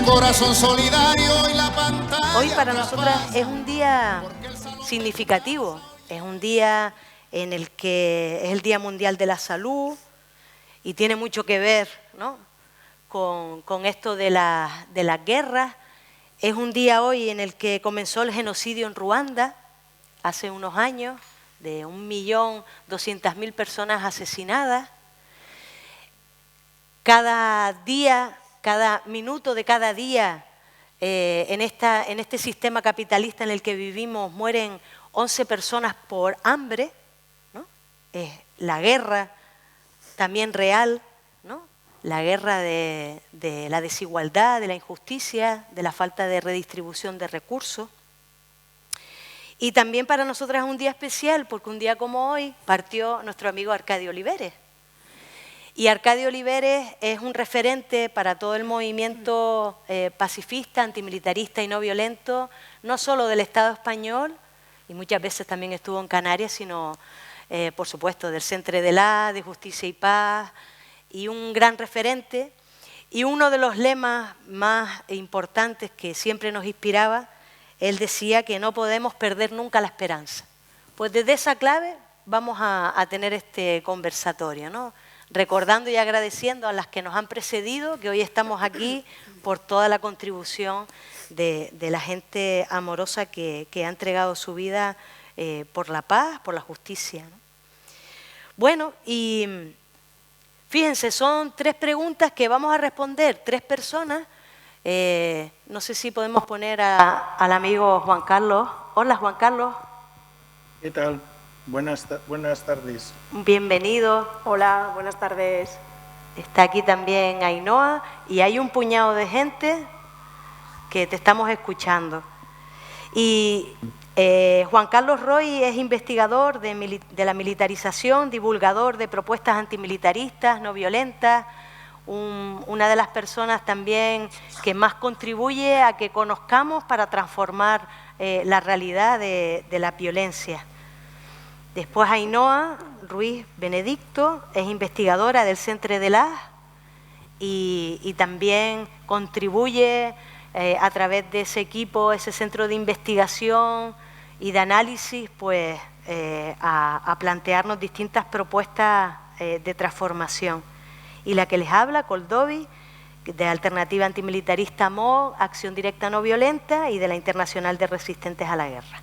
un corazón solidario y la pantalla. Hoy para nosotras es un día significativo, es un día en el que es el Día Mundial de la Salud y tiene mucho que ver, ¿no?, con esto de las guerras. Es un día hoy en el que comenzó el genocidio en Ruanda, hace unos años, de 1.200.000 personas asesinadas. Cada día, cada minuto de cada día, en este sistema capitalista en el que vivimos, mueren 11 personas por hambre, ¿no? La guerra también real, ¿no?, la guerra de la desigualdad, de la injusticia, de la falta de redistribución de recursos. Y también para nosotras es un día especial, porque un día como hoy partió nuestro amigo Arcadio Oliveres. Y Arcadio Oliveres es un referente para todo el movimiento pacifista, antimilitarista y no violento, no solo del Estado español, y muchas veces también estuvo en Canarias, sino, por supuesto, del Centre de la, de Justicia y Paz, y un gran referente. Y uno de los lemas más importantes que siempre nos inspiraba, él decía que no podemos perder nunca la esperanza. Pues desde esa clave vamos a tener este conversatorio, ¿no?, recordando y agradeciendo a las que nos han precedido, que hoy estamos aquí por toda la contribución de la gente amorosa que ha entregado su vida por la paz, por la justicia, ¿no? Bueno, y fíjense, son 3 preguntas que vamos a responder 3 personas. No sé si podemos poner al amigo Juan Carlos. Hola, Juan Carlos. ¿Qué tal? Buenas tardes. Bienvenido. Hola, buenas tardes. Está aquí también Ainhoa y hay un puñado de gente que te estamos escuchando. Y Juan Carlos Roy es investigador de la militarización, divulgador de propuestas antimilitaristas, no violentas, una de las personas también que más contribuye a que conozcamos para transformar la realidad de la violencia. Después Ainhoa Ruiz Benedicto es investigadora del Centre de la y también contribuye a través de ese equipo, ese centro de investigación y de análisis, pues a plantearnos distintas propuestas de transformación. Y la que les habla, Coldovi, de Alternativa Antimilitarista MOV, Acción Directa No Violenta y de la Internacional de Resistentes a la Guerra.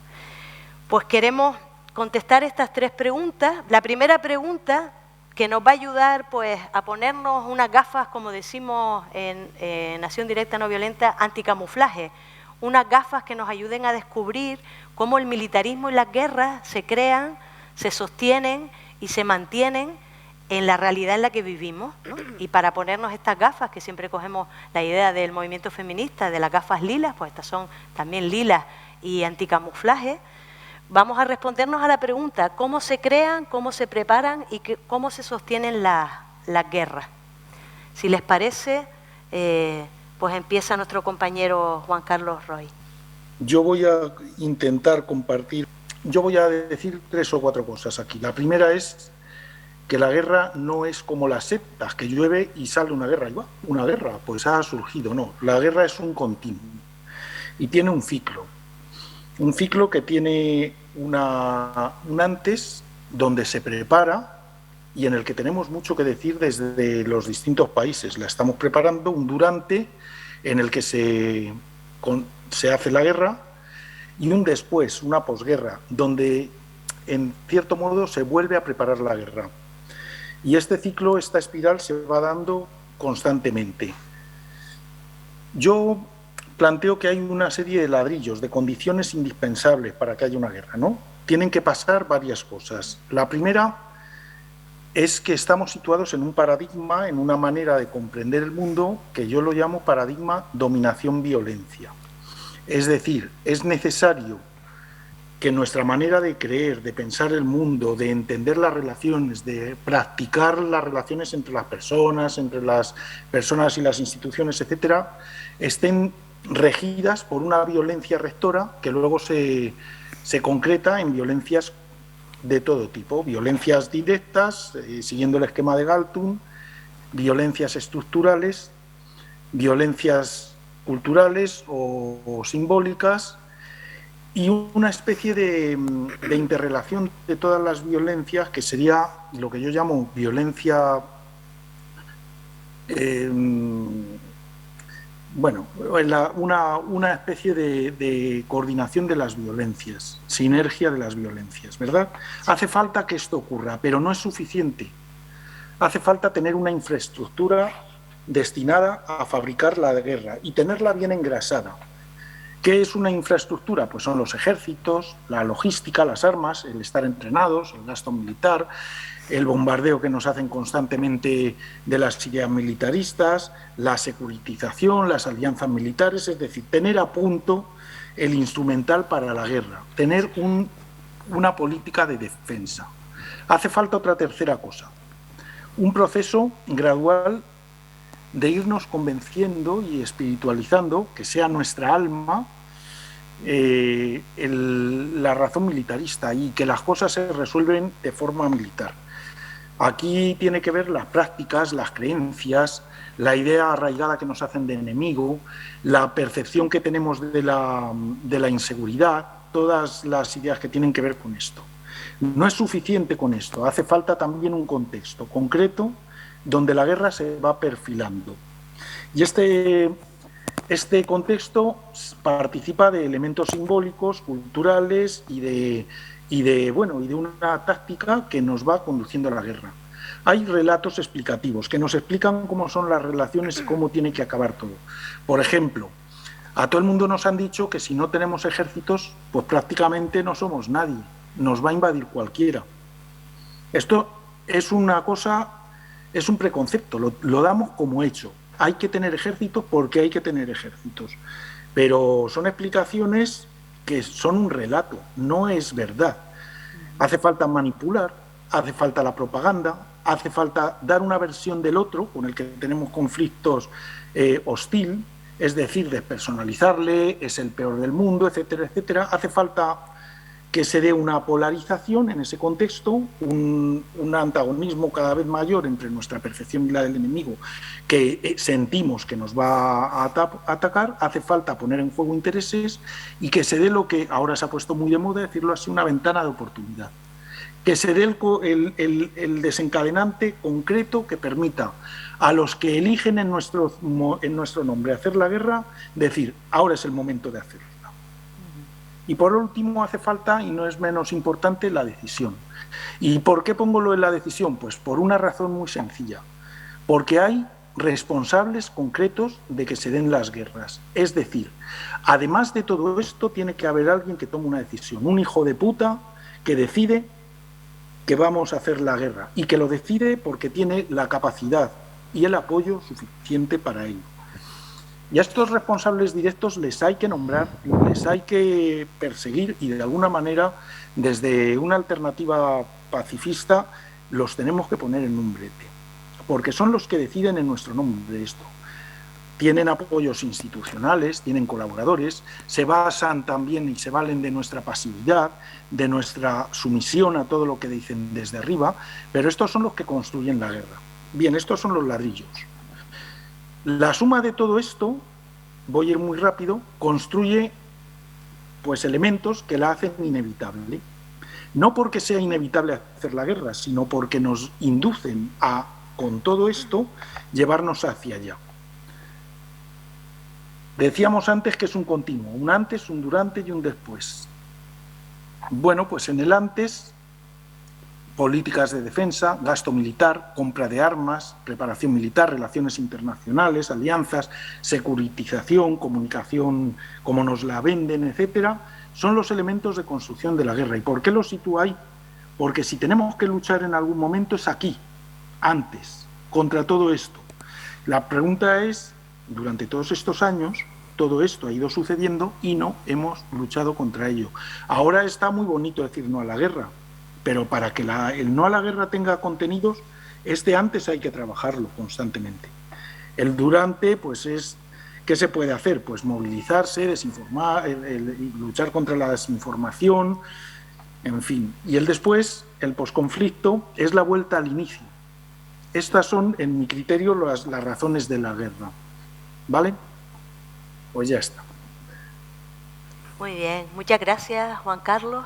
Pues queremos contestar estas 3 preguntas. La primera pregunta, que nos va a ayudar pues a ponernos unas gafas, como decimos en Acción Directa No Violenta, anticamuflaje, unas gafas que nos ayuden a descubrir cómo el militarismo y las guerras se crean, se sostienen y se mantienen en la realidad en la que vivimos, ¿no? Y para ponernos estas gafas, que siempre cogemos la idea del movimiento feminista, de las gafas lilas, pues estas son también lilas y anticamuflaje, vamos a respondernos a la pregunta, ¿cómo se crean, cómo se preparan y cómo se sostienen las guerras? Si les parece, pues empieza nuestro compañero Juan Carlos Roy. Yo voy a intentar compartir, yo voy a decir 3 o 4 cosas aquí. La primera es que la guerra no es como las setas, que llueve y sale una guerra. Y va, una guerra, pues ha surgido. No, la guerra es un continuo y tiene un ciclo. Un ciclo que tiene un antes donde se prepara y en el que tenemos mucho que decir desde los distintos países. La estamos preparando, un durante en el que se hace la guerra y un después, una posguerra, donde en cierto modo se vuelve a preparar la guerra. Y este ciclo, esta espiral se va dando constantemente. Yo planteo que hay una serie de ladrillos, de condiciones indispensables para que haya una guerra, ¿no? Tienen que pasar varias cosas. La primera es que estamos situados en un paradigma, en una manera de comprender el mundo que yo lo llamo paradigma dominación-violencia. Es decir, es necesario que nuestra manera de creer, de pensar el mundo, de entender las relaciones, de practicar las relaciones entre las personas y las instituciones, etcétera, estén regidas por una violencia rectora que luego se concreta en violencias de todo tipo, violencias directas, siguiendo el esquema de Galtung, violencias estructurales, violencias culturales o simbólicas, y una especie de interrelación de todas las violencias, que sería lo que yo llamo violencia, una especie de coordinación de las violencias, sinergia de las violencias, ¿verdad? Hace falta que esto ocurra, pero no es suficiente. Hace falta tener una infraestructura destinada a fabricar la guerra y tenerla bien engrasada. ¿Qué es una infraestructura? Pues son los ejércitos, la logística, las armas, el estar entrenados, el gasto militar, el bombardeo que nos hacen constantemente de las ideas militaristas, la securitización, las alianzas militares, es decir, tener a punto el instrumental para la guerra, tener una política de defensa. Hace falta otra tercera cosa, un proceso gradual de irnos convenciendo y espiritualizando que sea nuestra alma la razón militarista y que las cosas se resuelven de forma militar. Aquí tiene que ver las prácticas, las creencias, la idea arraigada que nos hacen de enemigo, la percepción que tenemos de la inseguridad, todas las ideas que tienen que ver con esto. No es suficiente con esto, hace falta también un contexto concreto donde la guerra se va perfilando. Y este contexto participa de elementos simbólicos, culturales y de una táctica que nos va conduciendo a la guerra. Hay relatos explicativos que nos explican cómo son las relaciones y cómo tiene que acabar todo. Por ejemplo, a todo el mundo nos han dicho que si no tenemos ejércitos, pues prácticamente no somos nadie, nos va a invadir cualquiera. Esto es una cosa... Es un preconcepto, lo damos como hecho. Hay que tener ejércitos porque hay que tener ejércitos. Pero son explicaciones que son un relato, no es verdad. Hace falta manipular, hace falta la propaganda, hace falta dar una versión del otro con el que tenemos conflictos hostil, es decir, despersonalizarle, es el peor del mundo, etcétera, etcétera. Hace falta que se dé una polarización en ese contexto, un antagonismo cada vez mayor entre nuestra percepción y la del enemigo, que sentimos que nos va a atacar. Hace falta poner en juego intereses y que se dé lo que ahora se ha puesto muy de moda, decirlo así, una ventana de oportunidad. Que se dé el desencadenante concreto que permita a los que eligen en nuestro nombre hacer la guerra, decir, ahora es el momento de hacerlo. Y por último hace falta, y no es menos importante, la decisión. ¿Y por qué pongo lo de la decisión? Pues por una razón muy sencilla. Porque hay responsables concretos de que se den las guerras. Es decir, además de todo esto, tiene que haber alguien que tome una decisión. Un hijo de puta que decide que vamos a hacer la guerra. Y que lo decide porque tiene la capacidad y el apoyo suficiente para ello. Y a estos responsables directos les hay que nombrar, les hay que perseguir y de alguna manera, desde una alternativa pacifista, los tenemos que poner en un brete. Porque son los que deciden en nuestro nombre esto. Tienen apoyos institucionales, tienen colaboradores, se basan también y se valen de nuestra pasividad, de nuestra sumisión a todo lo que dicen desde arriba, pero estos son los que construyen la guerra. Bien, estos son los ladrillos. La suma de todo esto, voy a ir muy rápido, construye pues elementos que la hacen inevitable. No porque sea inevitable hacer la guerra, sino porque nos inducen a, con todo esto, llevarnos hacia allá. Decíamos antes que es un continuo, un antes, un durante y un después. Bueno, pues en el antes, políticas de defensa, gasto militar, compra de armas, preparación militar, relaciones internacionales, alianzas, securitización, comunicación como nos la venden, etcétera, son los elementos de construcción de la guerra. ¿Y por qué los sitúo ahí? Porque si tenemos que luchar en algún momento es aquí, antes, contra todo esto. La pregunta es, durante todos estos años, todo esto ha ido sucediendo y no hemos luchado contra ello. Ahora está muy bonito decir no a la guerra, pero para que el no a la guerra tenga contenidos, antes hay que trabajarlo constantemente. El durante, pues es, ¿qué se puede hacer? Pues movilizarse, desinformar, luchar contra la desinformación, en fin. Y el después, el posconflicto, es la vuelta al inicio. Estas son, en mi criterio, las razones de la guerra. ¿Vale? Pues ya está. Muy bien, muchas gracias, Juan Carlos.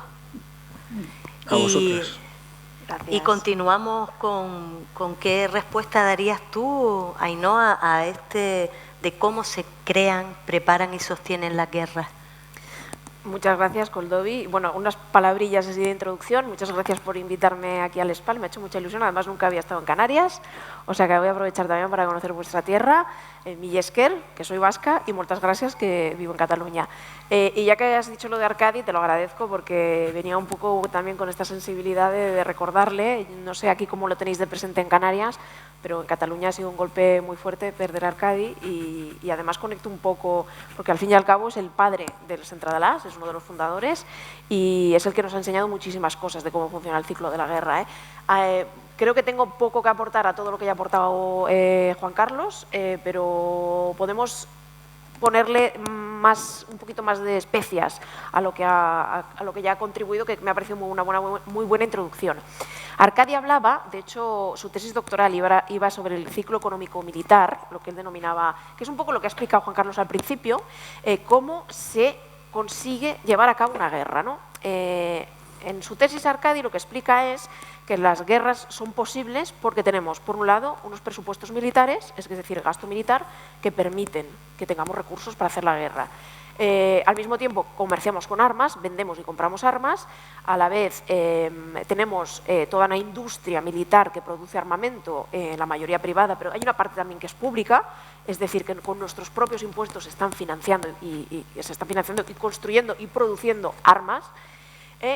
A vosotros. Y continuamos con qué respuesta darías tú, Ainhoa, a de cómo se crean, preparan y sostienen las guerras. Muchas gracias, Koldovi. Bueno, unas palabrillas así de introducción. Muchas gracias por invitarme aquí al SPAL. Me ha hecho mucha ilusión. Además, nunca había estado en Canarias. O sea que voy a aprovechar también para conocer vuestra tierra, mi Esker, que soy vasca, y muchas gracias, que vivo en Cataluña. Y ya que has dicho lo de Arcadi, te lo agradezco porque venía un poco también con esta sensibilidad de recordarle. No sé aquí cómo lo tenéis de presente en Canarias, pero en Cataluña ha sido un golpe muy fuerte perder a Arcadi y además conecto un poco, porque al fin y al cabo es el padre del Centradalàs, es uno de los fundadores y es el que nos ha enseñado muchísimas cosas de cómo funciona el ciclo de la guerra. Creo que tengo poco que aportar a todo lo que ya ha aportado Juan Carlos, pero podemos ponerle un poquito más de especias a lo que ya ha contribuido, que me ha parecido muy buena introducción. Arcadi hablaba, de hecho, su tesis doctoral iba sobre el ciclo económico-militar, lo que él denominaba, que es un poco lo que ha explicado Juan Carlos al principio, cómo se consigue llevar a cabo una guerra, ¿no? En su tesis Arcadi lo que explica es que las guerras son posibles porque tenemos, por un lado, unos presupuestos militares, es decir, gasto militar, que permiten que tengamos recursos para hacer la guerra. Al mismo tiempo, comerciamos con armas, vendemos y compramos armas, a la vez tenemos toda una industria militar que produce armamento, la mayoría privada, pero hay una parte también que es pública, es decir, que con nuestros propios impuestos se están financiando y construyendo y produciendo armas.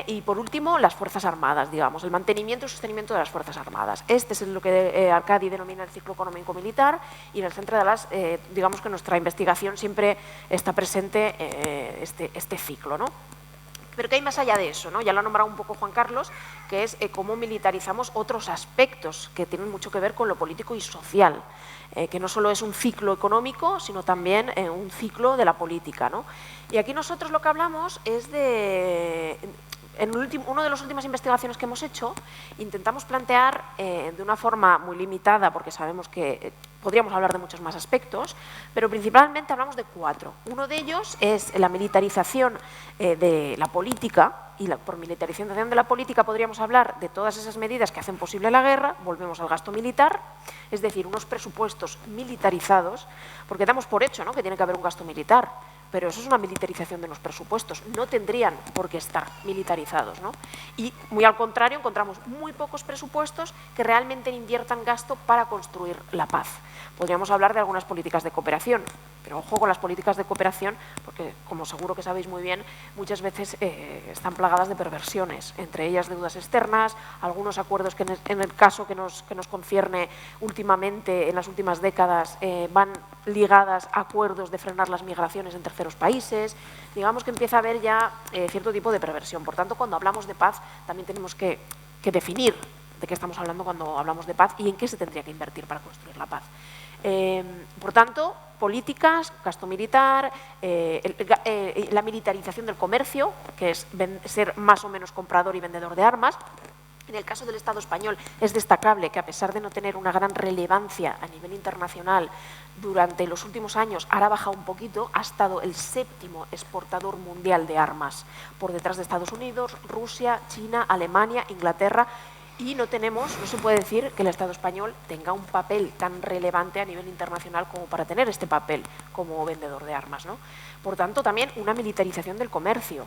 Y por último, las Fuerzas Armadas, digamos, el mantenimiento y sostenimiento de las Fuerzas Armadas. Este es lo que Arcadi denomina el ciclo económico-militar y en el Centradalàs, digamos que nuestra investigación siempre está presente este ciclo, ¿no? Pero ¿qué hay más allá de eso, ¿no? Ya lo ha nombrado un poco Juan Carlos, que es cómo militarizamos otros aspectos que tienen mucho que ver con lo político y social, que no solo es un ciclo económico, sino también un ciclo de la política, ¿no? Y aquí nosotros lo que hablamos es en una de las últimas investigaciones que hemos hecho, intentamos plantear de una forma muy limitada, porque sabemos que podríamos hablar de muchos más aspectos, pero principalmente hablamos de 4. Uno de ellos es la militarización de la política, y por militarización de la política podríamos hablar de todas esas medidas que hacen posible la guerra. Volvemos al gasto militar, es decir, unos presupuestos militarizados, porque damos por hecho, ¿no?, que tiene que haber un gasto militar, pero eso es una militarización de los presupuestos, no tendrían por qué estar militarizados, ¿no? Y muy al contrario, encontramos muy pocos presupuestos que realmente inviertan gasto para construir la paz. Podríamos hablar de algunas políticas de cooperación, pero ojo con las políticas de cooperación, porque como seguro que sabéis muy bien, muchas veces están plagadas de perversiones, entre ellas deudas externas, algunos acuerdos que en el caso que nos concierne últimamente, en las últimas décadas, van ligadas a acuerdos de frenar las migraciones en terceros países. Digamos que empieza a haber ya cierto tipo de perversión. Por tanto, cuando hablamos de paz, también tenemos que definir de qué estamos hablando cuando hablamos de paz y en qué se tendría que invertir para construir la paz. Por tanto, políticas, gasto militar, la militarización del comercio, que es ser más o menos comprador y vendedor de armas. En el caso del Estado español es destacable que, a pesar de no tener una gran relevancia a nivel internacional, durante los últimos años ahora ha bajado un poquito, ha estado el 7º exportador mundial de armas, por detrás de Estados Unidos, Rusia, China, Alemania, Inglaterra. Y no se puede decir que el Estado español tenga un papel tan relevante a nivel internacional como para tener este papel como vendedor de armas, ¿no? Por tanto, también una militarización del comercio.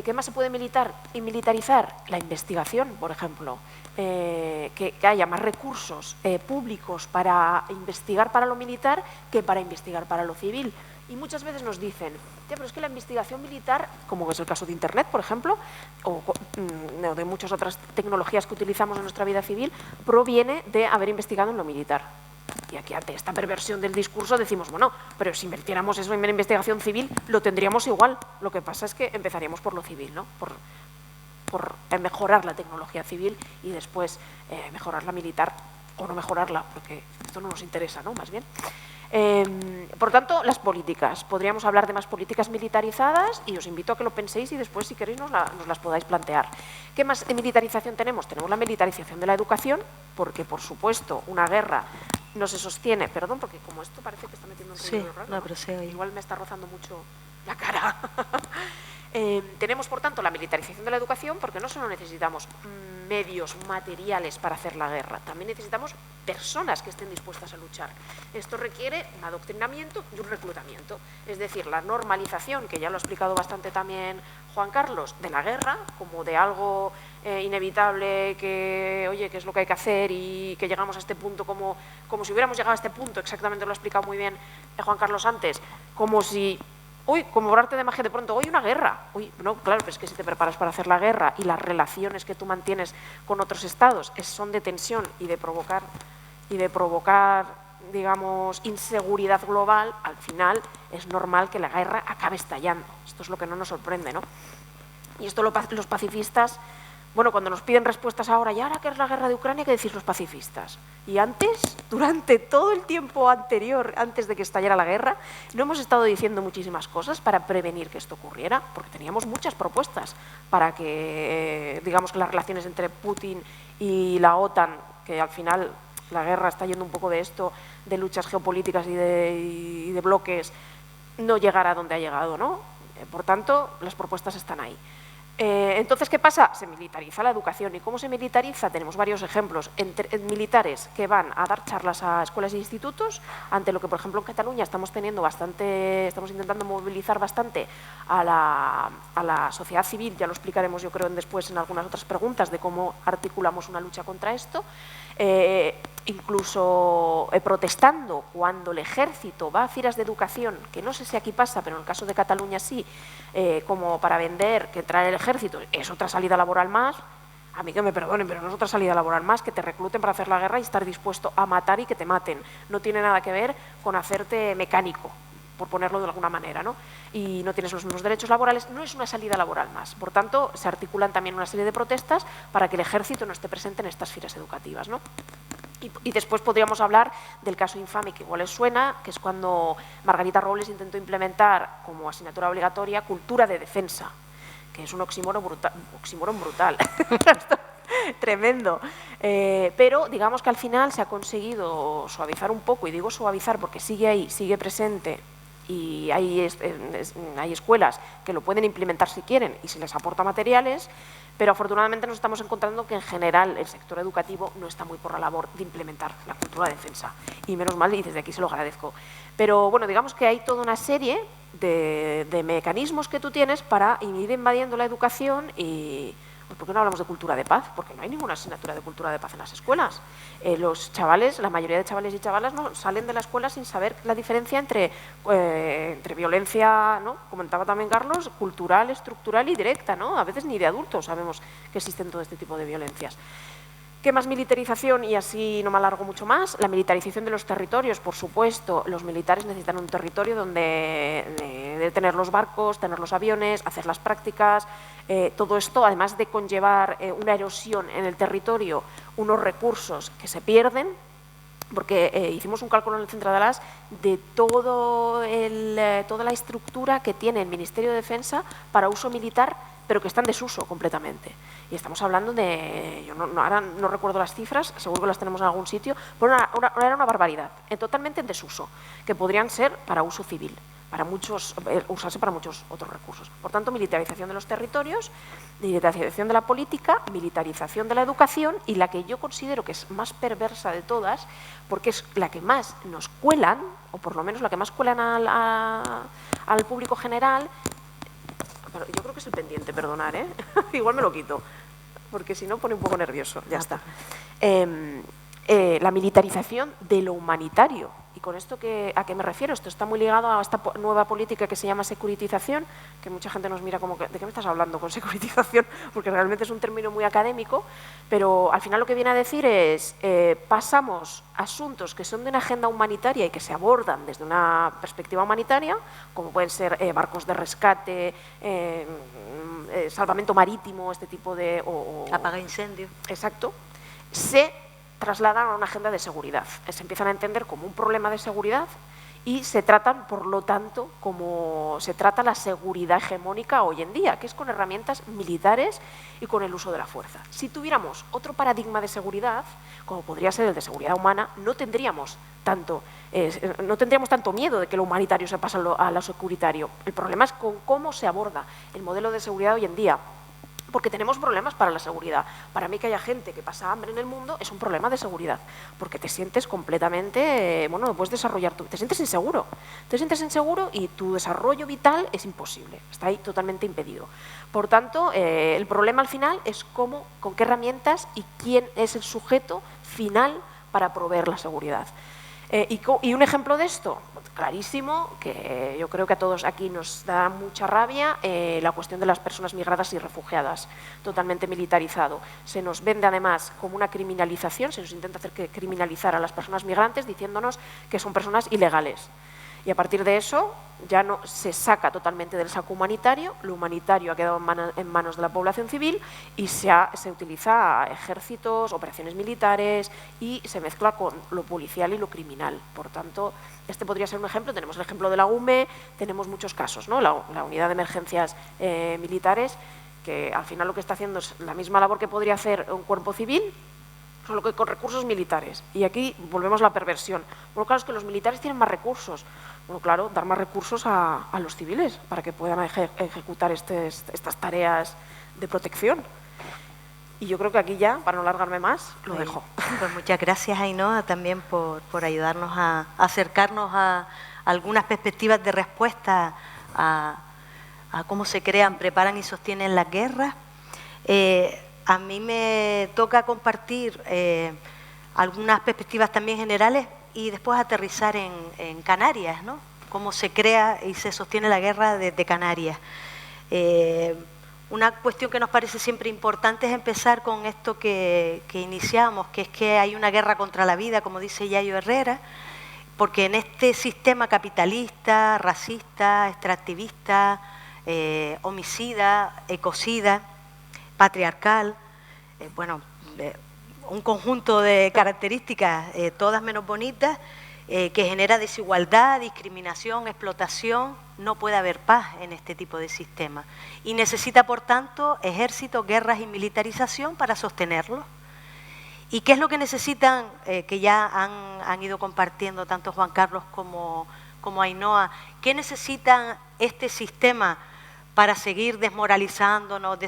¿Qué más se puede militarizar? La investigación, por ejemplo. Que haya más recursos públicos para investigar para lo militar que para investigar para lo civil. Y muchas veces nos dicen, pero es que la investigación militar, como es el caso de Internet, por ejemplo, o de muchas otras tecnologías que utilizamos en nuestra vida civil, proviene de haber investigado en lo militar. Y aquí, ante esta perversión del discurso, decimos, bueno, pero si invirtiéramos eso en investigación civil, lo tendríamos igual. Lo que pasa es que empezaríamos por lo civil, ¿no? Por mejorar la tecnología civil y después mejorar la militar, o no mejorarla, porque esto no nos interesa, ¿no? Más bien. Por tanto, las políticas. Podríamos hablar de más políticas militarizadas y os invito a que lo penséis y después, si queréis, nos las podáis plantear. ¿Qué más militarización tenemos? Tenemos la militarización de la educación, porque, por supuesto, una guerra no se sostiene, perdón, porque como esto parece que está metiendo un ruido raro, no, pero se oye. igual me está rozando mucho la cara. Tenemos, por tanto, la militarización de la educación, porque no solo necesitamos medios materiales para hacer la guerra, también necesitamos personas que estén dispuestas a luchar. Esto requiere un adoctrinamiento y un reclutamiento, es decir, la normalización, que ya lo ha explicado bastante también Juan Carlos, de la guerra como de algo inevitable, que oye, que es lo que hay que hacer y que llegamos a este punto como si hubiéramos llegado a este punto, exactamente lo ha explicado muy bien Juan Carlos antes, como si... Uy, como por arte de magia de pronto, hoy una guerra. Uy, no, claro, pero es que si te preparas para hacer la guerra y las relaciones que tú mantienes con otros estados son de tensión y de provocar, digamos, inseguridad global, al final es normal que la guerra acabe estallando. Esto es lo que no nos sorprende, ¿no? Y esto los pacifistas, bueno, cuando nos piden respuestas ahora, ¿y ahora qué es la guerra de Ucrania? ¿Qué decís los pacifistas? Y antes, durante todo el tiempo anterior, antes de que estallara la guerra, no hemos estado diciendo muchísimas cosas para prevenir que esto ocurriera, porque teníamos muchas propuestas para que, digamos, que las relaciones entre Putin y la OTAN, que al final la guerra está yendo un poco de esto, de luchas geopolíticas y de bloques, no llegara a donde ha llegado, ¿no? Por tanto, las propuestas están ahí. Entonces, ¿qué pasa? Se militariza la educación. ¿Y cómo se militariza? Tenemos varios ejemplos. Militares que van a dar charlas a escuelas e institutos, ante lo que, por ejemplo, en Cataluña estamos intentando movilizar bastante a la sociedad civil, ya lo explicaremos yo creo después en algunas otras preguntas de cómo articulamos una lucha contra esto, incluso protestando cuando el ejército va a ferias de educación, que no sé si aquí pasa, pero en el caso de Cataluña sí, como para vender que traer el ejército es otra salida laboral más. A mí que me perdonen, pero no es otra salida laboral más, que te recluten para hacer la guerra y estar dispuesto a matar y que te maten. No tiene nada que ver con hacerte mecánico, por ponerlo de alguna manera, ¿no? Y no tienes los mismos derechos laborales, no es una salida laboral más. Por tanto, se articulan también una serie de protestas para que el ejército no esté presente en estas ferias educativas, ¿no? Y después podríamos hablar del caso infame, que igual les suena, que es cuando Margarita Robles intentó implementar como asignatura obligatoria cultura de defensa, que es un oxímoron brutal. Tremendo. Pero digamos que al final se ha conseguido suavizar un poco, y digo suavizar porque sigue ahí, sigue presente, y hay escuelas que lo pueden implementar si quieren y se les aporta materiales, pero afortunadamente nos estamos encontrando que en general el sector educativo no está muy por la labor de implementar la cultura de defensa, y menos mal, y desde aquí se lo agradezco. Pero bueno, digamos que hay toda una serie de mecanismos que tú tienes para ir invadiendo la educación. Y ¿por qué no hablamos de cultura de paz? Porque no hay ninguna asignatura de cultura de paz en las escuelas. Los chavales, la mayoría de chavales y chavalas no salen de la escuela sin saber la diferencia entre violencia, ¿no? Comentaba también Carlos, cultural, estructural y directa, ¿no? A veces ni de adultos sabemos que existen todo este tipo de violencias. ¿Qué más militarización? Y así no me alargo mucho más. La militarización de los territorios, por supuesto. Los militares necesitan un territorio donde de tener los barcos, tener los aviones, hacer las prácticas. Todo esto, además de conllevar una erosión en el territorio, unos recursos que se pierden, porque hicimos un cálculo en el Centro de Dallas de toda la estructura que tiene el Ministerio de Defensa para uso militar, pero que está en desuso completamente. Y estamos hablando de, yo ahora no recuerdo las cifras, seguro que las tenemos en algún sitio, pero era una barbaridad, totalmente en desuso, que podrían ser para uso civil, usarse para muchos otros recursos. Por tanto, militarización de los territorios, militarización de la política, militarización de la educación, y la que yo considero que es más perversa de todas, porque es la que más nos cuelan, o por lo menos la que más cuelan al público general. Pero yo creo que es el pendiente, perdonar, ¿eh? Igual me lo quito, porque si no pone un poco nervioso, ya está. La militarización de lo humanitario. ¿Y con esto a qué me refiero? Esto está muy ligado a esta nueva política que se llama securitización, que mucha gente nos mira como, ¿de qué me estás hablando con securitización? Porque realmente es un término muy académico, pero al final lo que viene a decir es, pasamos asuntos que son de una agenda humanitaria y que se abordan desde una perspectiva humanitaria, como pueden ser barcos de rescate, salvamento marítimo, este tipo de... apaga incendios. Exacto. Se trasladan a una agenda de seguridad. Se empiezan a entender como un problema de seguridad y se tratan, por lo tanto, como se trata la seguridad hegemónica hoy en día, que es con herramientas militares y con el uso de la fuerza. Si tuviéramos otro paradigma de seguridad, como podría ser el de seguridad humana, no tendríamos tanto miedo de que lo humanitario se pase a lo securitario. El problema es con cómo se aborda el modelo de seguridad hoy en día. Porque tenemos problemas para la seguridad. Para mí que haya gente que pasa hambre en el mundo es un problema de seguridad, porque te sientes completamente, bueno, no puedes desarrollar, te sientes inseguro. Te sientes inseguro y tu desarrollo vital es imposible, está ahí totalmente impedido. Por tanto, el problema al final es cómo, con qué herramientas y quién es el sujeto final para proveer la seguridad. Y un ejemplo de esto, clarísimo, que yo creo que a todos aquí nos da mucha rabia, la cuestión de las personas migradas y refugiadas, totalmente militarizado. Se nos vende además como una criminalización, se nos intenta hacer criminalizar a las personas migrantes diciéndonos que son personas ilegales. Y a partir de eso ya no se saca totalmente del saco humanitario, lo humanitario ha quedado en manos de la población civil y se utiliza ejércitos, operaciones militares y se mezcla con lo policial y lo criminal. Por tanto, este podría ser un ejemplo, tenemos el ejemplo de la UME, tenemos muchos casos, ¿no? La unidad de emergencias militares, que al final lo que está haciendo es la misma labor que podría hacer un cuerpo civil, solo que con recursos militares. Y aquí volvemos a la perversión. Bueno, claro, es que los militares tienen más recursos. Bueno, claro, dar más recursos a los civiles para que puedan ejecutar estas tareas de protección. Y yo creo que aquí ya, para no alargarme más, lo dejo. Pues muchas gracias, Ainhoa, también por ayudarnos a acercarnos a algunas perspectivas de respuesta a cómo se crean, preparan y sostienen las guerras. A mí me toca compartir algunas perspectivas también generales y después aterrizar en Canarias, ¿no? Cómo se crea y se sostiene la guerra desde Canarias. Una cuestión que nos parece siempre importante es empezar con esto que iniciamos, que es que hay una guerra contra la vida, como dice Yayo Herrera, porque en este sistema capitalista, racista, extractivista, homicida, ecocida, patriarcal, un conjunto de características, todas menos bonitas, que genera desigualdad, discriminación, explotación. No puede haber paz en este tipo de sistema. Y necesita, por tanto, ejércitos, guerras y militarización para sostenerlo. ¿Y qué es lo que necesitan, que ya han ido compartiendo tanto Juan Carlos como Ainhoa? ¿Qué necesitan este sistema para seguir desmoralizándonos,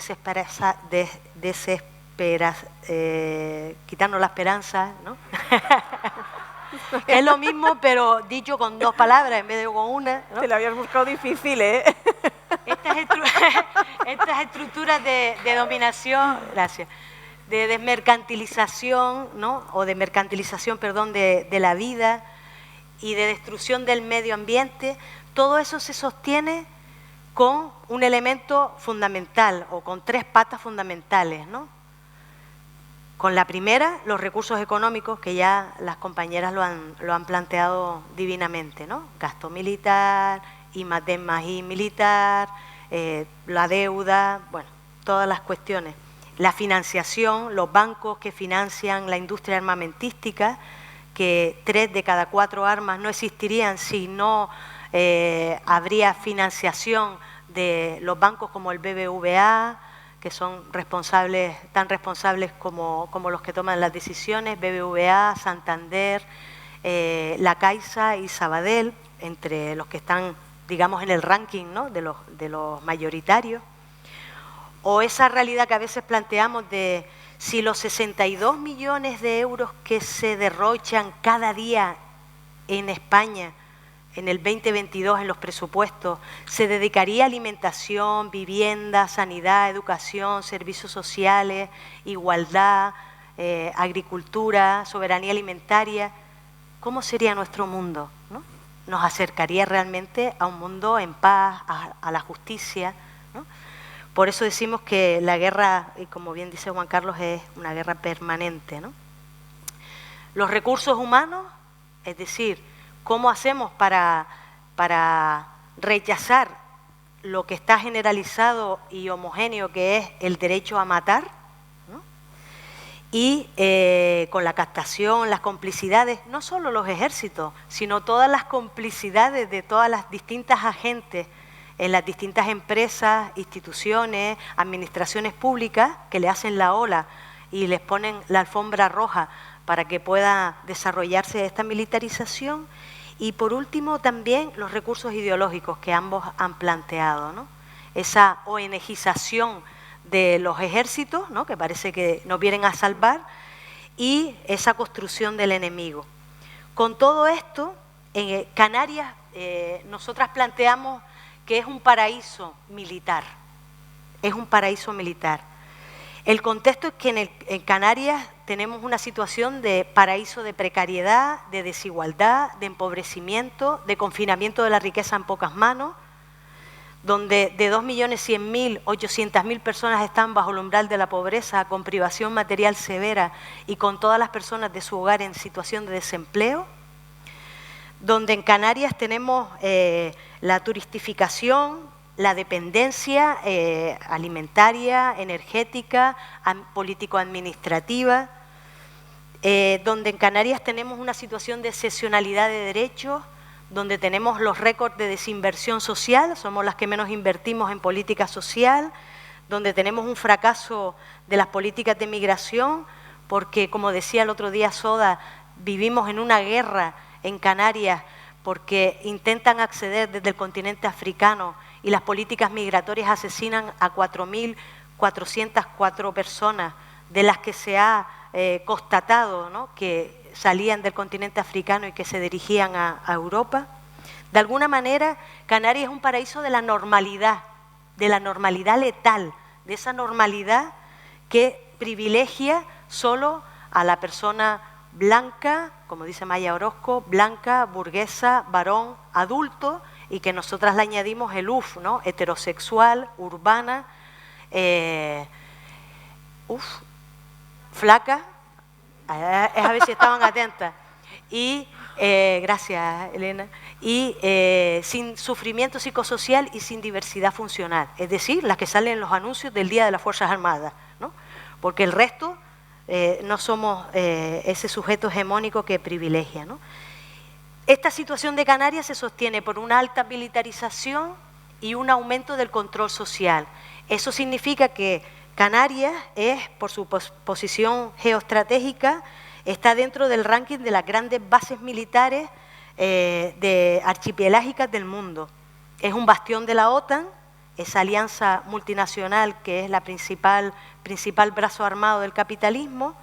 quitarnos la esperanza, ¿no? Es lo mismo, pero dicho con dos palabras en vez de con una, ¿no? Te la habías buscado difícil, ¿eh? Estas estructuras de dominación, gracias, de desmercantilización, ¿no? O de mercantilización, perdón, de la vida y de destrucción del medio ambiente, todo eso se sostiene con un elemento fundamental o con tres patas fundamentales, ¿no? Con la primera, los recursos económicos, que ya las compañeras lo han planteado divinamente, ¿no? Gasto militar, I+D+I militar, la deuda, bueno, todas las cuestiones. La financiación, los bancos que financian la industria armamentística, que 3 de cada 4 armas no existirían si no habría financiación de los bancos como el BBVA, que son tan responsables como los que toman las decisiones, BBVA, Santander, La Caixa y Sabadell, entre los que están, digamos, en el ranking, ¿no? de los mayoritarios. O esa realidad que a veces planteamos de si los 62 millones de euros que se derrochan cada día en España en el 2022 en los presupuestos, se dedicaría a alimentación, vivienda, sanidad, educación, servicios sociales, igualdad, agricultura, soberanía alimentaria, ¿cómo sería nuestro mundo, ¿no? Nos acercaría realmente a un mundo en paz, a la justicia, ¿no? Por eso decimos que la guerra, y como bien dice Juan Carlos, es una guerra permanente, ¿no? Los recursos humanos, es decir, ¿cómo hacemos para rechazar lo que está generalizado y homogéneo, que es el derecho a matar, ¿no? y con la captación, las complicidades, no solo los ejércitos, sino todas las complicidades de todas las distintas agentes en las distintas empresas, instituciones, administraciones públicas que le hacen la ola y les ponen la alfombra roja para que pueda desarrollarse esta militarización. Y por último también los recursos ideológicos que ambos han planteado, ¿no? Esa ONGización de los ejércitos, ¿no?, que parece que nos vienen a salvar, y esa construcción del enemigo. Con todo esto, en Canarias nosotras planteamos que es un paraíso militar, es un paraíso militar. El contexto es que en Canarias tenemos una situación de paraíso de precariedad, de desigualdad, de empobrecimiento, de confinamiento de la riqueza en pocas manos, donde de 2.100.000, 800.000 personas están bajo el umbral de la pobreza, con privación material severa y con todas las personas de su hogar en situación de desempleo, donde en Canarias tenemos la turistificación, la dependencia alimentaria, energética, político-administrativa, donde en Canarias tenemos una situación de excepcionalidad de derechos, donde tenemos los récords de desinversión social, somos las que menos invertimos en política social, donde tenemos un fracaso de las políticas de migración, porque, como decía el otro día Soda, vivimos en una guerra en Canarias porque intentan acceder desde el continente africano y las políticas migratorias asesinan a 4.404 personas, de las que se ha constatado, ¿no?, que salían del continente africano y que se dirigían a Europa. De alguna manera, Canarias es un paraíso de la normalidad letal, de esa normalidad que privilegia solo a la persona blanca, como dice Maya Orozco, blanca, burguesa, varón, adulto, y que nosotras le añadimos el UF, ¿no?, heterosexual, urbana, flaca, es a ver si estaban atentas, y gracias Elena, y sin sufrimiento psicosocial y sin diversidad funcional, es decir, las que salen en los anuncios del Día de las Fuerzas Armadas, ¿no?, porque el resto no somos ese sujeto hegemónico que privilegia, ¿no? Esta situación de Canarias se sostiene por una alta militarización y un aumento del control social. Eso significa que Canarias es, por su posición geoestratégica, está dentro del ranking de las grandes bases militares archipielagicas del mundo. Es un bastión de la OTAN, esa alianza multinacional que es la principal brazo armado del capitalismo.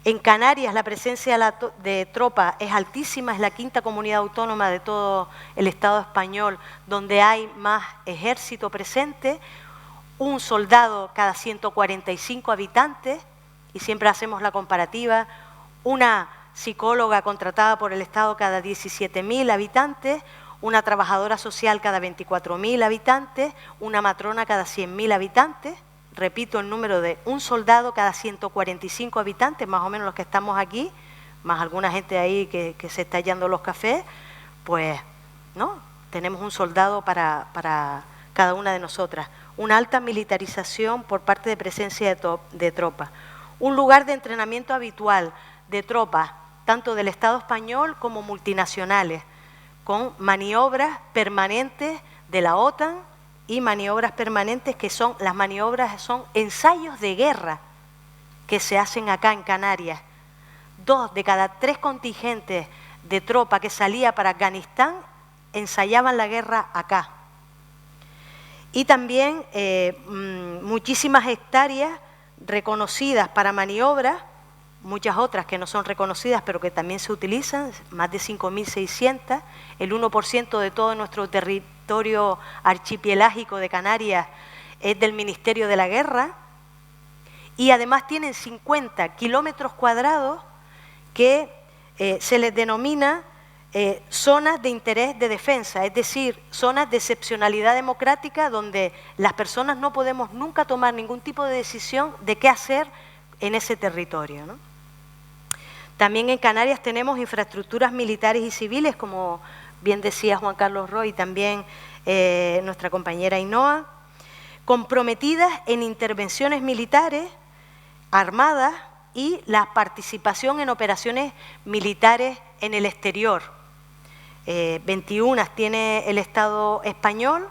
En Canarias la presencia de tropas es altísima, es la quinta comunidad autónoma de todo el Estado español donde hay más ejército presente, un soldado cada 145 habitantes, y siempre hacemos la comparativa, una psicóloga contratada por el Estado cada 17.000 habitantes, una trabajadora social cada 24.000 habitantes, una matrona cada 100.000 habitantes. Repito, el número de un soldado cada 145 habitantes, más o menos los que estamos aquí, más alguna gente ahí que se está hallando los cafés, pues, ¿no?, tenemos un soldado para cada una de nosotras. Una alta militarización por parte de presencia de tropas. Un lugar de entrenamiento habitual de tropas, tanto del Estado español como multinacionales, con maniobras permanentes de la OTAN, y maniobras permanentes que son, las maniobras son ensayos de guerra que se hacen acá en Canarias. 2 de cada 3 contingentes de tropa que salía para Afganistán ensayaban la guerra acá. Y también muchísimas hectáreas reconocidas para maniobras, muchas otras que no son reconocidas pero que también se utilizan, más de 5.600, el 1% de todo nuestro territorio archipelágico de Canarias es del Ministerio de la Guerra, y además tienen 50 kilómetros cuadrados que se les denomina zonas de interés de defensa, es decir, zonas de excepcionalidad democrática donde las personas no podemos nunca tomar ningún tipo de decisión de qué hacer en ese territorio, ¿no? También en Canarias tenemos infraestructuras militares y civiles, como bien decía Juan Carlos Roy y también nuestra compañera Ainhoa, comprometidas en intervenciones militares, armadas, y la participación en operaciones militares en el exterior. 21 tiene el Estado español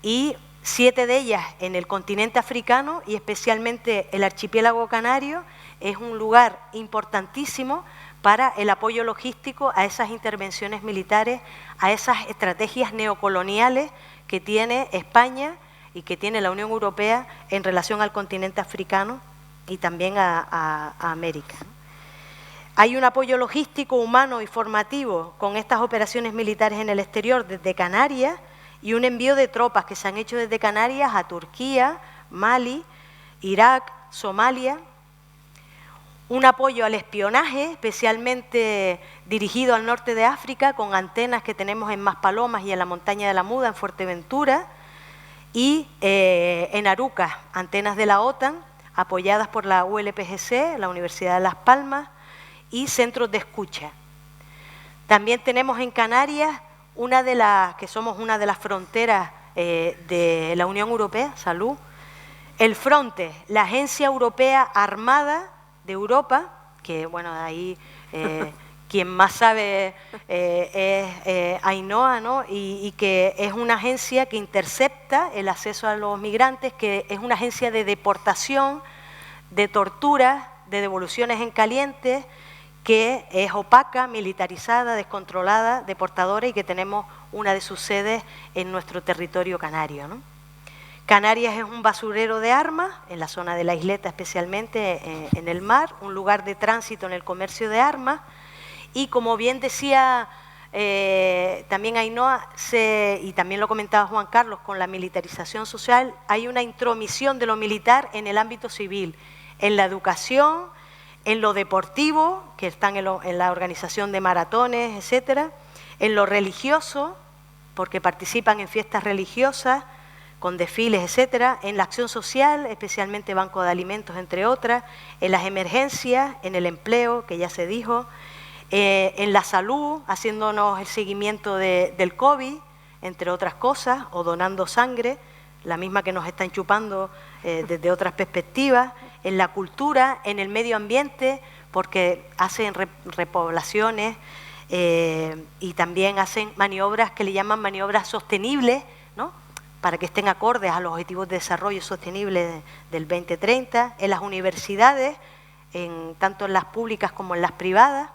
y 7 de ellas en el continente africano, y especialmente el archipiélago canario es un lugar importantísimo para el apoyo logístico a esas intervenciones militares, a esas estrategias neocoloniales que tiene España y que tiene la Unión Europea en relación al continente africano y también a América. Hay un apoyo logístico, humano y formativo con estas operaciones militares en el exterior desde Canarias, y un envío de tropas que se han hecho desde Canarias a Turquía, Mali, Irak, Somalia. Un apoyo al espionaje, especialmente dirigido al norte de África, con antenas que tenemos en Maspalomas y en la montaña de la Muda, en Fuerteventura, y en Aruca, antenas de la OTAN, apoyadas por la ULPGC, la Universidad de Las Palmas, y centros de escucha. También tenemos en Canarias que somos una de las fronteras de la Unión Europea, salud, el Frontex, la Agencia Europea Armada de Europa, que bueno, ahí quien más sabe es Ainhoa, ¿no? Y que es una agencia que intercepta el acceso a los migrantes, que es una agencia de deportación, de tortura, de devoluciones en caliente, que es opaca, militarizada, descontrolada, deportadora, y que tenemos una de sus sedes en nuestro territorio canario, ¿no? Canarias es un basurero de armas, en la zona de la isleta especialmente, en el mar, un lugar de tránsito en el comercio de armas, y como bien decía también Ainhoa, y también lo comentaba Juan Carlos, con la militarización social hay una intromisión de lo militar en el ámbito civil, en la educación, en lo deportivo, que están en la organización de maratones, etcétera, en lo religioso, porque participan en fiestas religiosas, con desfiles, etcétera, en la acción social, especialmente Banco de Alimentos, entre otras, en las emergencias, en el empleo, que ya se dijo, en la salud, haciéndonos el seguimiento del COVID, entre otras cosas, o donando sangre, la misma que nos están chupando desde otras perspectivas, en la cultura, en el medio ambiente, porque hacen repoblaciones y también hacen maniobras que le llaman maniobras sostenibles, ¿no?, para que estén acordes a los objetivos de desarrollo sostenible del 2030, en las universidades, tanto en las públicas como en las privadas,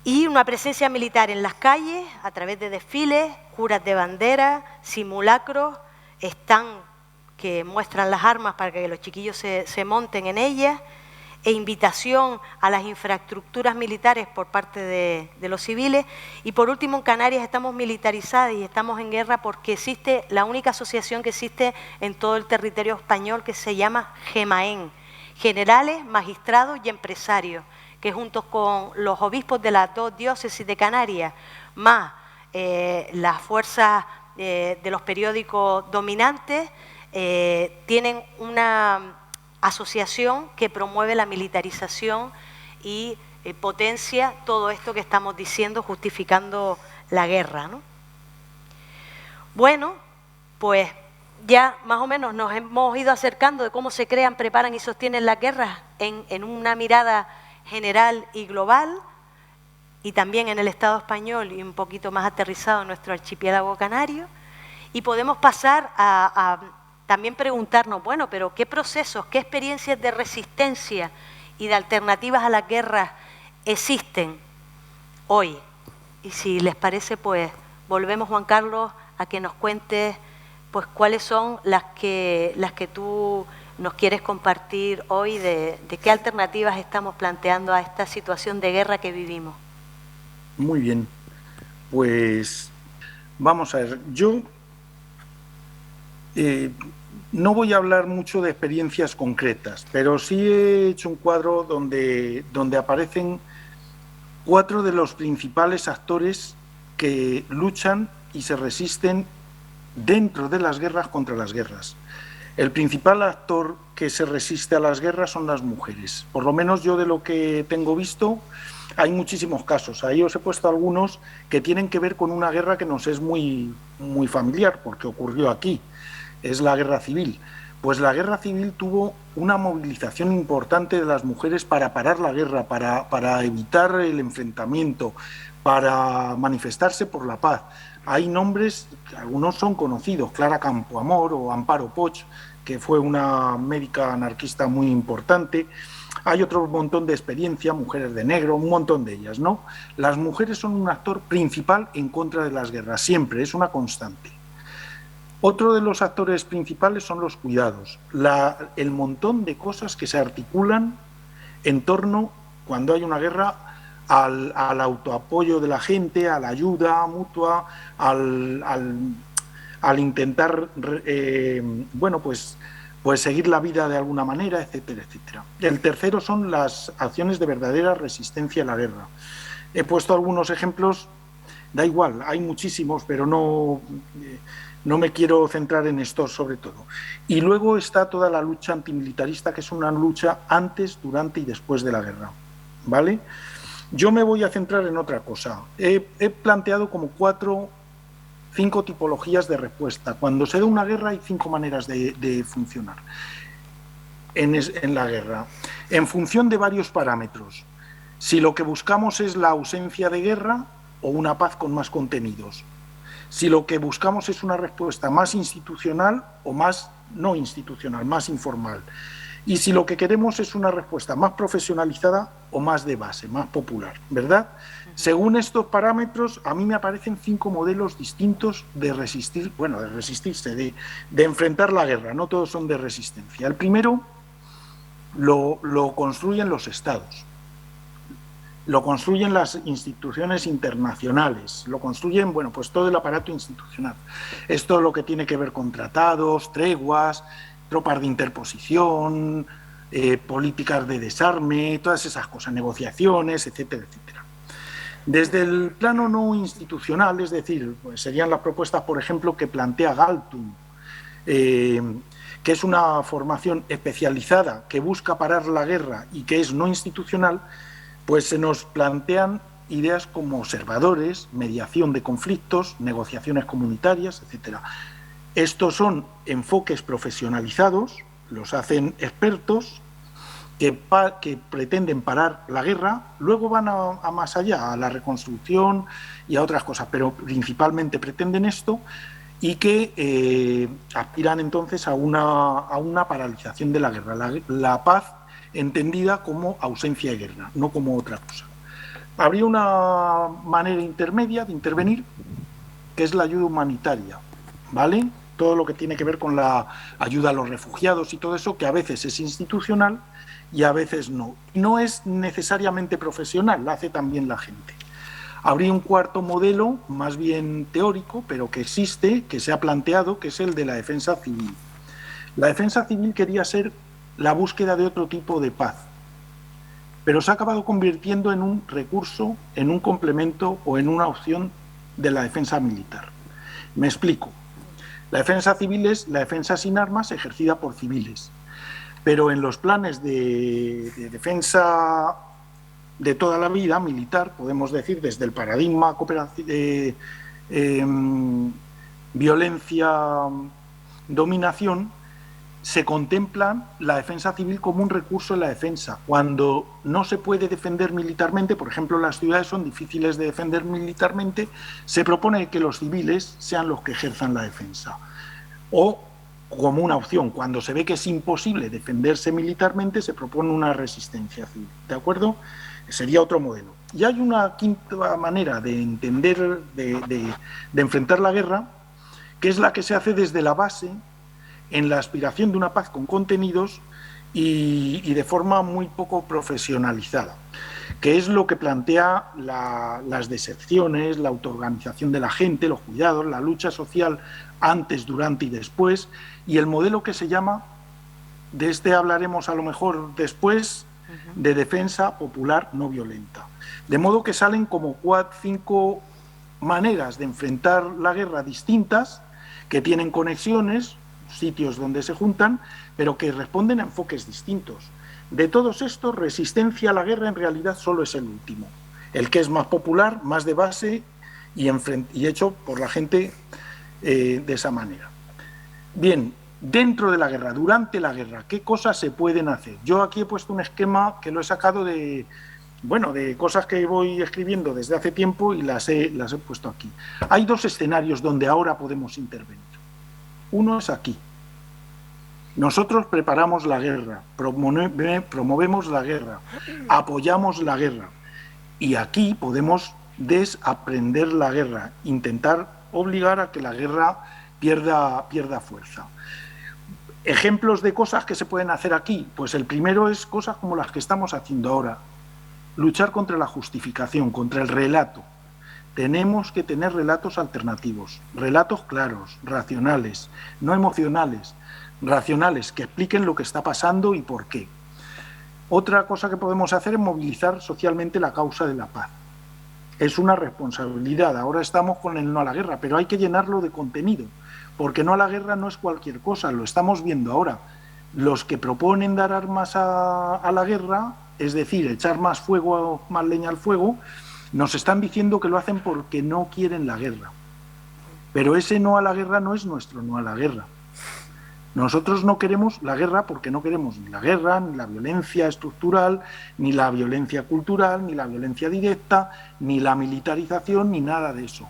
y una presencia militar en las calles a través de desfiles, juras de bandera, simulacros, que muestran las armas para que los chiquillos se monten en ellas, e invitación a las infraestructuras militares por parte de los civiles. Y por último, en Canarias estamos militarizadas y estamos en guerra porque existe la única asociación que existe en todo el territorio español, que se llama GEMAEN, Generales, Magistrados y Empresarios, que junto con los obispos de las 2 diócesis de Canarias, más las fuerzas de los periódicos dominantes, tienen una asociación que promueve la militarización y potencia todo esto que estamos diciendo, justificando la guerra, ¿no? Bueno, pues ya más o menos nos hemos ido acercando de cómo se crean, preparan y sostienen las guerras en una mirada general y global, y también en el Estado español y un poquito más aterrizado en nuestro archipiélago canario, y podemos pasar a también preguntarnos, bueno, pero ¿qué procesos, qué experiencias de resistencia y de alternativas a las guerras existen hoy? Y si les parece, pues volvemos, Juan Carlos, a que nos cuentes pues cuáles son las que tú nos quieres compartir hoy, de qué alternativas estamos planteando a esta situación de guerra que vivimos. Muy bien, pues vamos a ver, yo no voy a hablar mucho de experiencias concretas, pero sí he hecho un cuadro donde aparecen 4 de los principales actores que luchan y se resisten dentro de las guerras contra las guerras. El principal actor que se resiste a las guerras son las mujeres. Por lo menos yo, de lo que tengo visto, hay muchísimos casos. Ahí os he puesto algunos que tienen que ver con una guerra que nos es muy, muy familiar, porque ocurrió aquí. Es la guerra civil. pues la guerra civil tuvo una movilización importante de las mujeres para parar la guerra, para evitar el enfrentamiento, para manifestarse por la paz. Hay nombres, algunos son conocidos, Clara Campoamor o Amparo Poch, que fue una médica anarquista muy importante. Hay otro montón de experiencia, Mujeres de Negro, un montón de ellas, ¿no? Las mujeres son un actor principal en contra de las guerras, siempre, es una constante. Otro de los actores principales son los cuidados, el montón de cosas que se articulan en torno, cuando hay una guerra, al autoapoyo de la gente, a la ayuda mutua, al intentar, bueno, pues seguir la vida de alguna manera, etcétera, etcétera. El tercero son las acciones de verdadera resistencia a la guerra. He puesto algunos ejemplos, da igual, hay muchísimos, pero no me quiero centrar en estos sobre todo. Y luego está toda la lucha antimilitarista, que es una lucha antes, durante y después de la guerra, ¿vale? Yo me voy a centrar en otra cosa. He planteado como 5 tipologías de respuesta. Cuando se da una guerra hay 5 maneras de funcionar en la guerra, en función de varios parámetros. Si lo que buscamos es la ausencia de guerra o una paz con más contenidos. Si lo que buscamos es una respuesta más institucional o más no institucional, más informal. Y si lo que queremos es una respuesta más profesionalizada o más de base, más popular, ¿verdad? Según estos parámetros, a mí me aparecen 5 modelos distintos de resistir, bueno, de resistirse, de enfrentar la guerra, no todos son de resistencia. El primero lo construyen los estados, lo construyen las instituciones internacionales, lo construyen, bueno, pues todo el aparato institucional. Esto es lo que tiene que ver con tratados, treguas, tropas de interposición, políticas de desarme, todas esas cosas, negociaciones, etcétera, etcétera. Desde el plano no institucional, es decir, pues serían las propuestas, por ejemplo, que plantea Galtung, que es una formación especializada que busca parar la guerra y que es no institucional, pues se nos plantean ideas como observadores, mediación de conflictos, negociaciones comunitarias, etcétera. Estos son enfoques profesionalizados, los hacen expertos que pretenden parar la guerra, luego van a más allá, a la reconstrucción y a otras cosas, pero principalmente pretenden esto y que aspiran entonces a una paralización de la guerra, la paz entendida como ausencia de guerra, no como otra cosa. Habría una manera intermedia de intervenir, que es la ayuda humanitaria, ¿vale? Todo lo que tiene que ver con la ayuda a los refugiados y todo eso, que a veces es institucional y a veces no. No es necesariamente profesional, la hace también la gente. Habría un cuarto modelo, más bien teórico, pero que existe, que se ha planteado, que es el de la defensa civil. La defensa civil quería ser la búsqueda de otro tipo de paz, pero se ha acabado convirtiendo en un recurso, en un complemento o en una opción de la defensa militar. Me explico. La defensa civil es la defensa sin armas ejercida por civiles, pero en los planes de defensa de toda la vida militar, podemos decir desde el paradigma violencia, dominación, se contempla la defensa civil como un recurso en la defensa. Cuando no se puede defender militarmente, por ejemplo, las ciudades son difíciles de defender militarmente, se propone que los civiles sean los que ejerzan la defensa. O, como una opción, cuando se ve que es imposible defenderse militarmente, se propone una resistencia civil. ¿De acuerdo? Sería otro modelo. Y hay una quinta manera de entender, de enfrentar la guerra, que es la que se hace desde la base, en la aspiración de una paz con contenidos y de forma muy poco profesionalizada, que es lo que plantea las deserciones, la autoorganización de la gente, los cuidados, la lucha social antes, durante y después, y el modelo que se llama, de este hablaremos a lo mejor después, de defensa popular no violenta. De modo que salen como 5 maneras de enfrentar la guerra distintas, que tienen conexiones, sitios donde se juntan, pero que responden a enfoques distintos. De todos estos, resistencia a la guerra en realidad solo es el último, el que es más popular, más de base y hecho por la gente de esa manera. Bien, Dentro de la guerra, durante la guerra, ¿qué cosas se pueden hacer? Yo aquí he puesto un esquema que lo he sacado de cosas que voy escribiendo desde hace tiempo y las he puesto aquí. Hay dos escenarios donde ahora podemos intervenir. Uno es aquí. Nosotros preparamos la guerra, promovemos la guerra, apoyamos la guerra. Y aquí podemos desaprender la guerra, intentar obligar a que la guerra pierda fuerza. Ejemplos de cosas que se pueden hacer aquí, pues el primero es cosas como las que estamos haciendo ahora. Luchar contra la justificación, contra el relato. Tenemos que tener relatos alternativos, relatos claros, racionales, no emocionales, racionales, que expliquen lo que está pasando y por qué. Otra cosa que podemos hacer es movilizar socialmente la causa de la paz. Es una responsabilidad. Ahora estamos con el no a la guerra, pero hay que llenarlo de contenido, porque no a la guerra no es cualquier cosa, lo estamos viendo ahora. Los que proponen dar armas a la guerra, es decir, echar más fuego, más leña al fuego, nos están diciendo que lo hacen porque no quieren la guerra. Pero ese no a la guerra no es nuestro no a la guerra. Nosotros no queremos la guerra porque no queremos ni la guerra, ni la violencia estructural, ni la violencia cultural, ni la violencia directa, ni la militarización, ni nada de eso.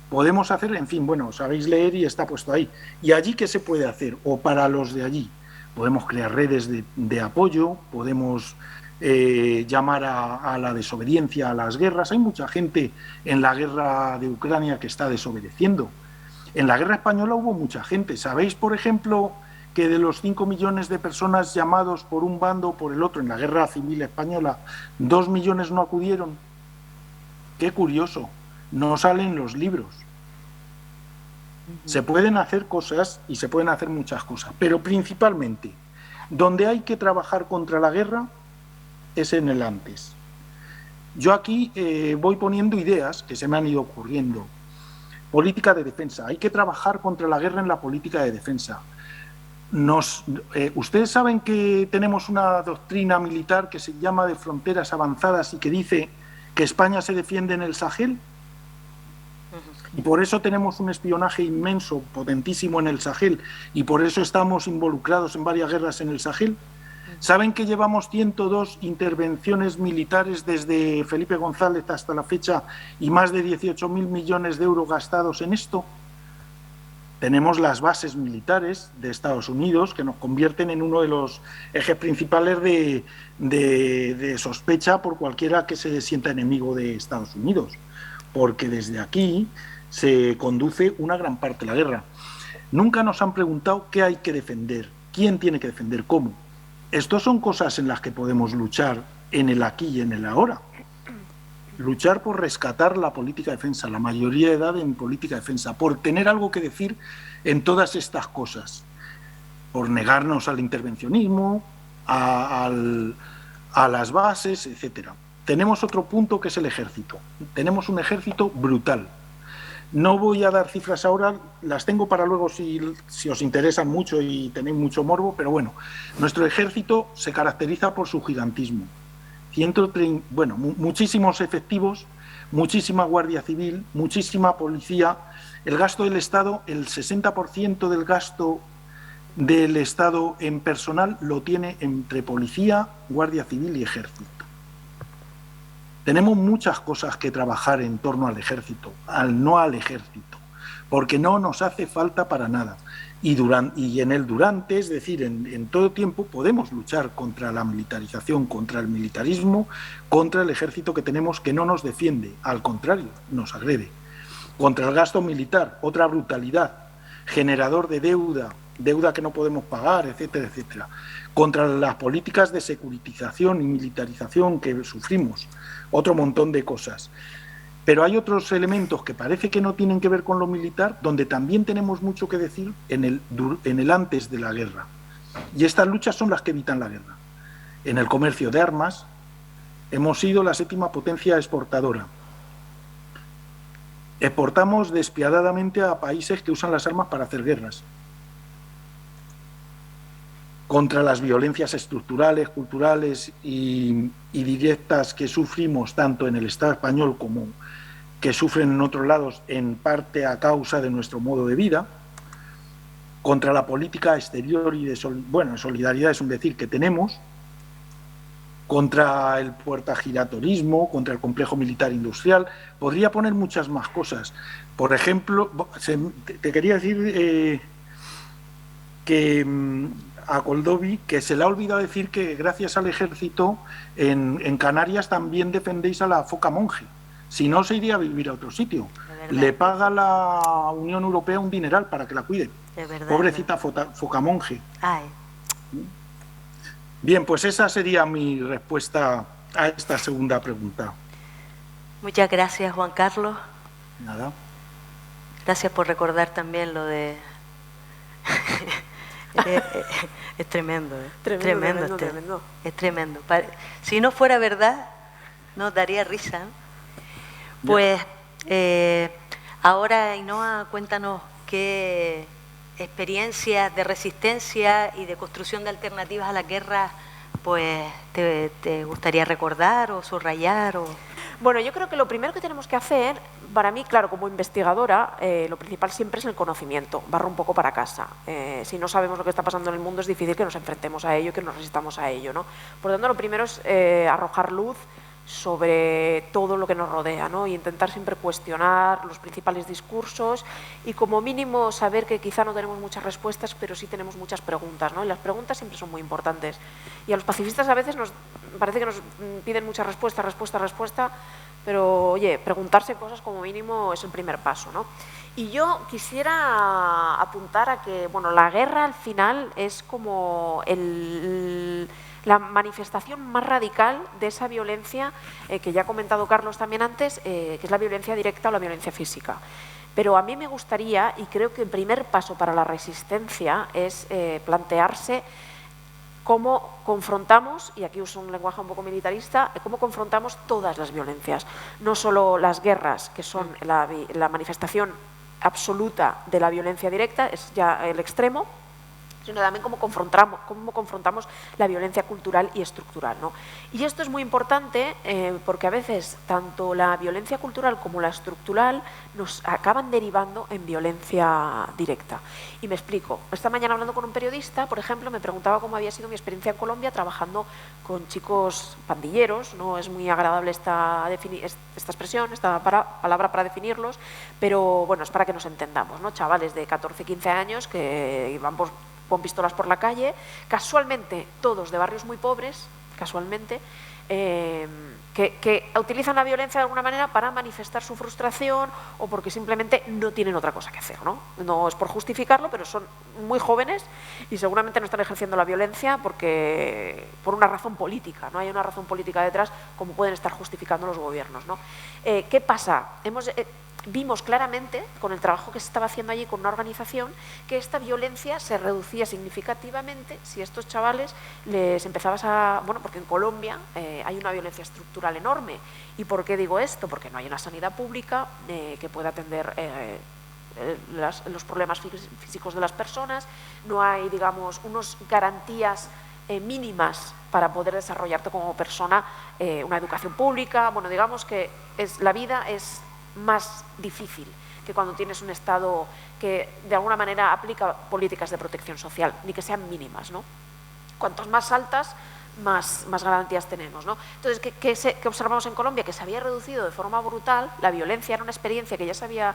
Podemos hacer, en fin, bueno, sabéis leer y está puesto ahí. ¿Y allí qué se puede hacer? O para los de allí. Podemos crear redes de apoyo, podemos llamar a la desobediencia, a las guerras. Hay mucha gente en la guerra de Ucrania que está desobedeciendo. En la guerra española hubo mucha gente. ¿Sabéis, por ejemplo, que de los 5 millones de personas llamados por un bando o por el otro en la guerra civil española, 2 millones no acudieron? Qué curioso, no salen los libros. Se pueden hacer cosas y se pueden hacer muchas cosas, pero principalmente, donde hay que trabajar contra la guerra es en el antes. Yo aquí voy poniendo ideas que se me han ido ocurriendo. Política de defensa. Hay que trabajar contra la guerra en la política de defensa. Ustedes saben que tenemos una doctrina militar que se llama de fronteras avanzadas y que dice que España se defiende en el Sahel. Y por eso tenemos un espionaje inmenso, potentísimo en el Sahel, y por eso estamos involucrados en varias guerras en el Sahel. ¿Saben que llevamos 102 intervenciones militares desde Felipe González hasta la fecha y más de 18.000 millones de euros gastados en esto? Tenemos las bases militares de Estados Unidos que nos convierten en uno de los ejes principales de sospecha por cualquiera que se sienta enemigo de Estados Unidos, porque desde aquí se conduce una gran parte de la guerra. Nunca nos han preguntado qué hay que defender, quién tiene que defender, cómo. Estas son cosas en las que podemos luchar en el aquí y en el ahora. Luchar por rescatar la política de defensa, la mayoría de edad en política de defensa, por tener algo que decir en todas estas cosas, por negarnos al intervencionismo, a las bases, etcétera. Tenemos otro punto que es el ejército. Tenemos un ejército brutal. No voy a dar cifras ahora, las tengo para luego si os interesan mucho y tenéis mucho morbo, pero bueno, nuestro ejército se caracteriza por su gigantismo. Muchísimos efectivos, muchísima Guardia Civil, muchísima policía. El gasto del Estado, el 60% del gasto del Estado en personal lo tiene entre policía, Guardia Civil y ejército. Tenemos muchas cosas que trabajar en torno al ejército, no al ejército, porque no nos hace falta para nada. Y en el durante, es decir, en todo tiempo, podemos luchar contra la militarización, contra el militarismo, contra el ejército que tenemos que no nos defiende, al contrario, nos agrede. Contra el gasto militar, otra brutalidad, generador de deuda que no podemos pagar, etcétera, etcétera. Contra las políticas de securitización y militarización que sufrimos, otro montón de cosas. Pero hay otros elementos que parece que no tienen que ver con lo militar, donde también tenemos mucho que decir en el antes de la guerra. Y estas luchas son las que evitan la guerra. En el comercio de armas, hemos sido la 7ª potencia exportadora. Exportamos despiadadamente a países que usan las armas para hacer guerras. Contra las violencias estructurales, culturales y directas que sufrimos tanto en el Estado español como que sufren en otros lados, en parte a causa de nuestro modo de vida. contra la política exterior y de solidaridad es un decir que tenemos, contra el puertagiratorismo, contra el complejo militar industrial. Podría poner muchas más cosas. Por ejemplo, te quería decir a Koldovi que se le ha olvidado decir que gracias al ejército en Canarias también defendéis a la foca monje. Si no, se iría a vivir a otro sitio. Le paga la Unión Europea un dineral para que la cuide. Pobrecita foca monje. Ay. Bien, pues esa sería mi respuesta a esta segunda pregunta. Muchas gracias, Juan Carlos. Nada. Gracias por recordar también lo de... es tremendo, ¿eh? Tremendo. Es tremendo. Si no fuera verdad, nos daría risa, ¿no? Pues ahora, Ainhoa, cuéntanos qué experiencias de resistencia y de construcción de alternativas a la guerra pues te gustaría recordar o subrayar. Bueno, yo creo que lo primero que tenemos que hacer, para mí, claro, como investigadora, lo principal siempre es el conocimiento, barro un poco para casa. Si no sabemos lo que está pasando en el mundo, es difícil que nos enfrentemos a ello y que nos resistamos a ello, ¿no? Por lo tanto, lo primero es arrojar luz sobre todo lo que nos rodea, ¿no? Y intentar siempre cuestionar los principales discursos y como mínimo saber que quizá no tenemos muchas respuestas, pero sí tenemos muchas preguntas, ¿no? Y las preguntas siempre son muy importantes. Y a los pacifistas a veces nos parece que nos piden mucha respuesta, pero oye, preguntarse cosas como mínimo es el primer paso, ¿no? Y yo quisiera apuntar a que, bueno, la guerra al final es como la manifestación más radical de esa violencia que ya ha comentado Carlos también antes, que es la violencia directa o la violencia física. Pero a mí me gustaría, y creo que el primer paso para la resistencia es plantearse cómo confrontamos, y aquí uso un lenguaje un poco militarista, cómo confrontamos todas las violencias, no solo las guerras, que son la manifestación absoluta de la violencia directa, es ya el extremo, sino también cómo confrontamos la violencia cultural y estructural, ¿no? Y esto es muy importante porque a veces tanto la violencia cultural como la estructural nos acaban derivando en violencia directa. Y me explico. Esta mañana hablando con un periodista, por ejemplo, me preguntaba cómo había sido mi experiencia en Colombia trabajando con chicos pandilleros. No es muy agradable esta expresión, esta palabra para definirlos, pero bueno, es para que nos entendamos, ¿no? Chavales de 14, 15 años que iban con pistolas por la calle, casualmente todos de barrios muy pobres, casualmente, que utilizan la violencia de alguna manera para manifestar su frustración o porque simplemente no tienen otra cosa que hacer, ¿no? No es por justificarlo, pero son muy jóvenes y seguramente no están ejerciendo la violencia por una razón política, no hay una razón política detrás como pueden estar justificando los gobiernos, ¿no? ¿Qué pasa? Vimos claramente, con el trabajo que se estaba haciendo allí con una organización, que esta violencia se reducía significativamente si a estos chavales les empezabas a... Bueno, porque en Colombia hay una violencia estructural enorme. ¿Y por qué digo esto? Porque no hay una sanidad pública que pueda atender los problemas físicos de las personas, no hay, digamos, unas garantías mínimas para poder desarrollarte como persona, una educación pública. Bueno, digamos que la vida es más difícil que cuando tienes un Estado que de alguna manera aplica políticas de protección social, ni que sean mínimas, ¿no? Cuantos más altas, más garantías tenemos, ¿no? Entonces, ¿qué observamos en Colombia? Que se había reducido de forma brutal, la violencia era una experiencia que ya se había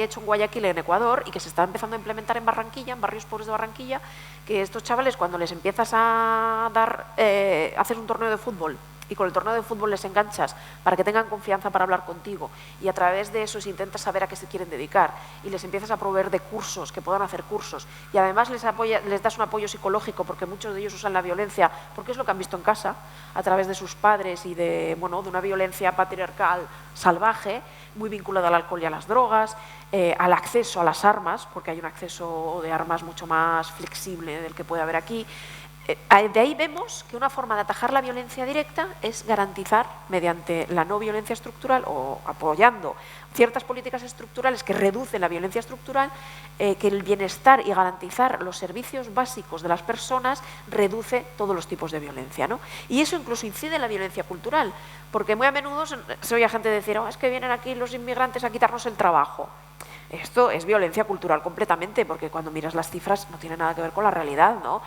hecho en Guayaquil, en Ecuador, y que se estaba empezando a implementar en Barranquilla, en barrios pobres de Barranquilla, que estos chavales cuando les empiezas a hacer un torneo de fútbol, y con el torneo de fútbol les enganchas para que tengan confianza para hablar contigo y a través de eso intentas saber a qué se quieren dedicar y les empiezas a proveer de cursos, que puedan hacer cursos y además les das un apoyo psicológico porque muchos de ellos usan la violencia porque es lo que han visto en casa a través de sus padres y de una violencia patriarcal salvaje, muy vinculada al alcohol y a las drogas, al acceso a las armas, porque hay un acceso de armas mucho más flexible del que puede haber aquí. De ahí vemos que una forma de atajar la violencia directa es garantizar, mediante la no violencia estructural o apoyando ciertas políticas estructurales que reducen la violencia estructural, que el bienestar y garantizar los servicios básicos de las personas reduce todos los tipos de violencia, ¿no? Y eso incluso incide en la violencia cultural, porque muy a menudo se oye a gente decir, es que vienen aquí los inmigrantes a quitarnos el trabajo. Esto es violencia cultural completamente, porque cuando miras las cifras no tiene nada que ver con la realidad, ¿no?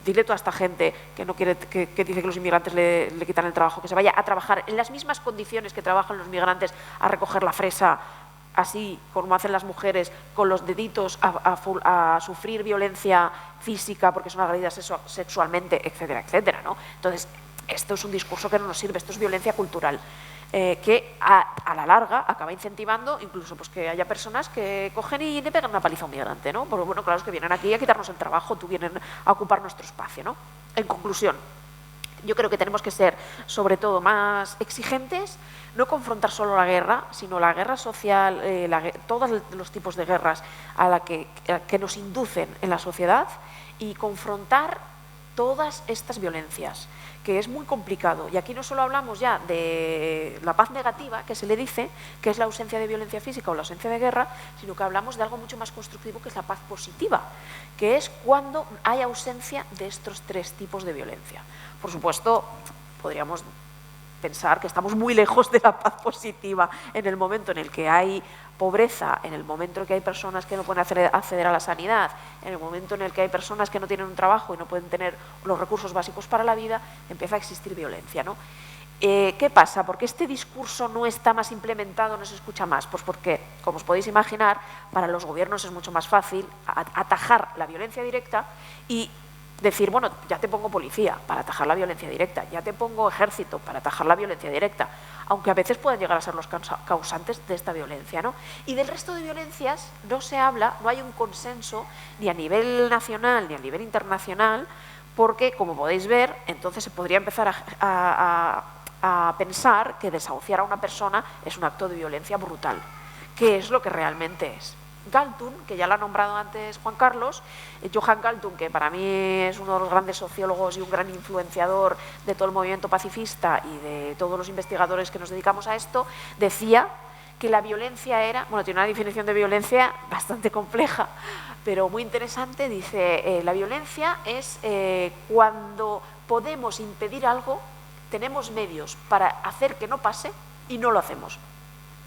Dile a toda esta gente que no quiere, que dice que los inmigrantes le quitan el trabajo, que se vaya a trabajar en las mismas condiciones que trabajan los migrantes a recoger la fresa, así como hacen las mujeres, con los deditos a sufrir violencia física porque son agredidas sexualmente, etcétera, etcétera, ¿no? Entonces, esto es un discurso que no nos sirve, esto es violencia cultural. Que a la larga acaba incentivando incluso pues, que haya personas que cogen y le pegan una paliza a un migrante, ¿no? Porque bueno, claro, es que vienen aquí a quitarnos el trabajo, tú vienen a ocupar nuestro espacio, ¿no? En conclusión, yo creo que tenemos que ser sobre todo más exigentes, no confrontar solo la guerra, sino la guerra social, todos los tipos de guerras que nos inducen en la sociedad y confrontar todas estas violencias, que es muy complicado. Y aquí no solo hablamos ya de la paz negativa, que se le dice, que es la ausencia de violencia física o la ausencia de guerra, sino que hablamos de algo mucho más constructivo, que es la paz positiva, que es cuando hay ausencia de estos tres tipos de violencia. Por supuesto, podríamos pensar que estamos muy lejos de la paz positiva en el momento en el que hay pobreza, en el momento en el que hay personas que no pueden acceder a la sanidad, en el momento en el que hay personas que no tienen un trabajo y no pueden tener los recursos básicos para la vida, empieza a existir violencia, ¿no? ¿Qué pasa? ¿Por qué este discurso no está más implementado, no se escucha más? Pues porque, como os podéis imaginar, para los gobiernos es mucho más fácil atajar la violencia directa y decir, bueno, ya te pongo policía para atajar la violencia directa, ya te pongo ejército para atajar la violencia directa, aunque a veces pueden llegar a ser los causantes de esta violencia, ¿no? Y del resto de violencias no se habla, no hay un consenso ni a nivel nacional ni a nivel internacional, porque, como podéis ver, entonces se podría empezar a pensar que desahuciar a una persona es un acto de violencia brutal, que es lo que realmente es. Galtung, que ya lo ha nombrado antes Juan Carlos, Johan Galtung, que para mí es uno de los grandes sociólogos y un gran influenciador de todo el movimiento pacifista y de todos los investigadores que nos dedicamos a esto, decía que la violencia era, bueno, tiene una definición de violencia bastante compleja, pero muy interesante. Dice, la violencia es cuando podemos impedir algo, tenemos medios para hacer que no pase y no lo hacemos.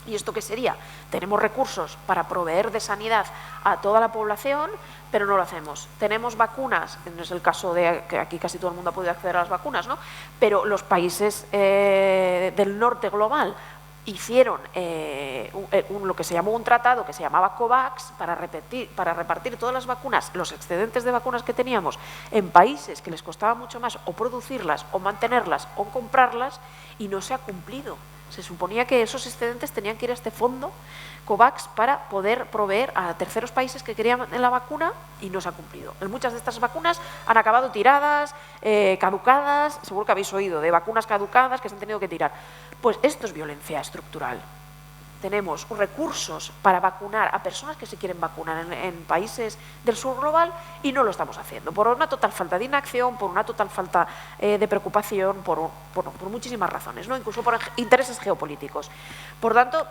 ¿Y esto qué sería? Tenemos recursos para proveer de sanidad a toda la población, pero no lo hacemos. Tenemos vacunas, no es el caso de que aquí casi todo el mundo ha podido acceder a las vacunas, ¿no? Pero los países del norte global hicieron lo que se llamó un tratado que se llamaba COVAX para repartir todas las vacunas, los excedentes de vacunas que teníamos en países que les costaba mucho más o producirlas o mantenerlas o comprarlas, y no se ha cumplido. Se suponía que esos excedentes tenían que ir a este fondo COVAX para poder proveer a terceros países que querían la vacuna, y no se ha cumplido. Muchas de estas vacunas han acabado tiradas, caducadas. Seguro que habéis oído de vacunas caducadas que se han tenido que tirar. Pues esto es violencia estructural. Tenemos recursos para vacunar a personas que se quieren vacunar en países del sur global y no lo estamos haciendo, por una total falta de inacción, por una total falta de preocupación, por muchísimas razones, ¿no? Incluso por intereses geopolíticos. Por tanto,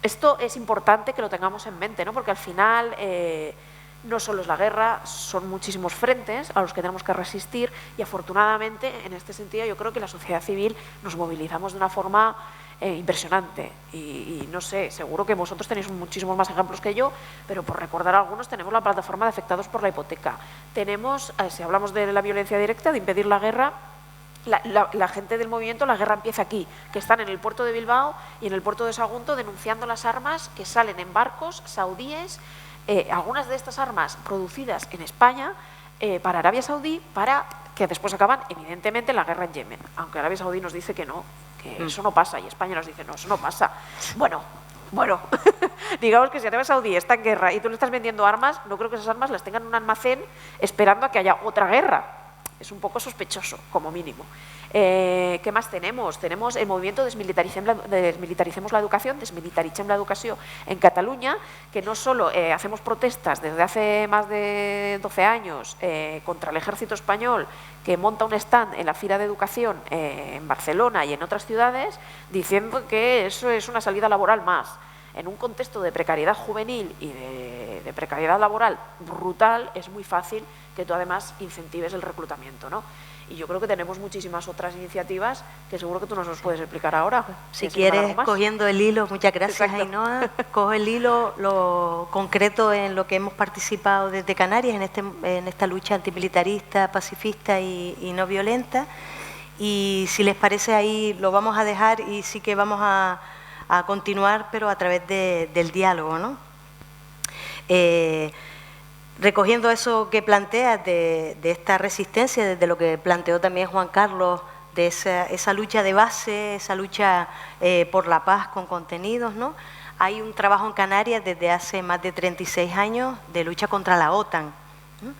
esto es importante que lo tengamos en mente, ¿no? Porque al final no solo es la guerra, son muchísimos frentes a los que tenemos que resistir, y afortunadamente en este sentido yo creo que la sociedad civil nos movilizamos de una forma impresionante, y no sé, seguro que vosotros tenéis muchísimos más ejemplos que yo, pero por recordar algunos, tenemos la plataforma de afectados por la hipoteca, tenemos, si hablamos de la violencia directa, de impedir la guerra, la gente del movimiento La Guerra Empieza Aquí, que están en el puerto de Bilbao y en el puerto de Sagunto denunciando las armas que salen en barcos saudíes, algunas de estas armas producidas en España para Arabia Saudí, para que después acaban evidentemente en la guerra en Yemen, aunque Arabia Saudí nos dice que no, que eso no pasa, y España nos dice no, eso no pasa. Bueno, digamos que si Arabia Saudí está en guerra y tú le estás vendiendo armas, no creo que esas armas las tengan en un almacén esperando a que haya otra guerra. Es un poco sospechoso, como mínimo. ¿Qué más tenemos? Tenemos el movimiento Desmilitaricemos la Educación, Desmilitaricem la Educació en Cataluña, que no solo hacemos protestas desde hace más de 12 años contra el ejército español, que monta un stand en la Fira de Educación en Barcelona y en otras ciudades, diciendo que eso es una salida laboral más. En un contexto de precariedad juvenil y de de precariedad laboral brutal, es muy fácil que tú además incentives el reclutamiento, ¿no? Y yo creo que tenemos muchísimas otras iniciativas que seguro que tú nos los puedes explicar ahora. Si quieres, cogiendo el hilo, muchas gracias. Exacto. Ainhoa, cojo el hilo, lo concreto en lo que hemos participado desde Canarias en esta lucha antimilitarista, pacifista y no violenta. Y si les parece, ahí lo vamos a dejar y sí que vamos a continuar, pero a través del diálogo, ¿no? Recogiendo eso que planteas de esta resistencia, desde lo que planteó también Juan Carlos, de esa lucha de base, esa lucha por la paz con contenidos, ¿no? Hay un trabajo en Canarias desde hace más de 36 años de lucha contra la OTAN, ¿no?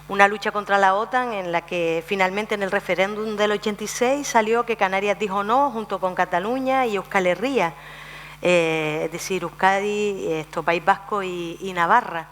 Una lucha contra la OTAN en la que finalmente en el referéndum del 86 salió que Canarias dijo no, junto con Cataluña y Euskal Herria, es decir, Euskadi, País Vasco y Navarra.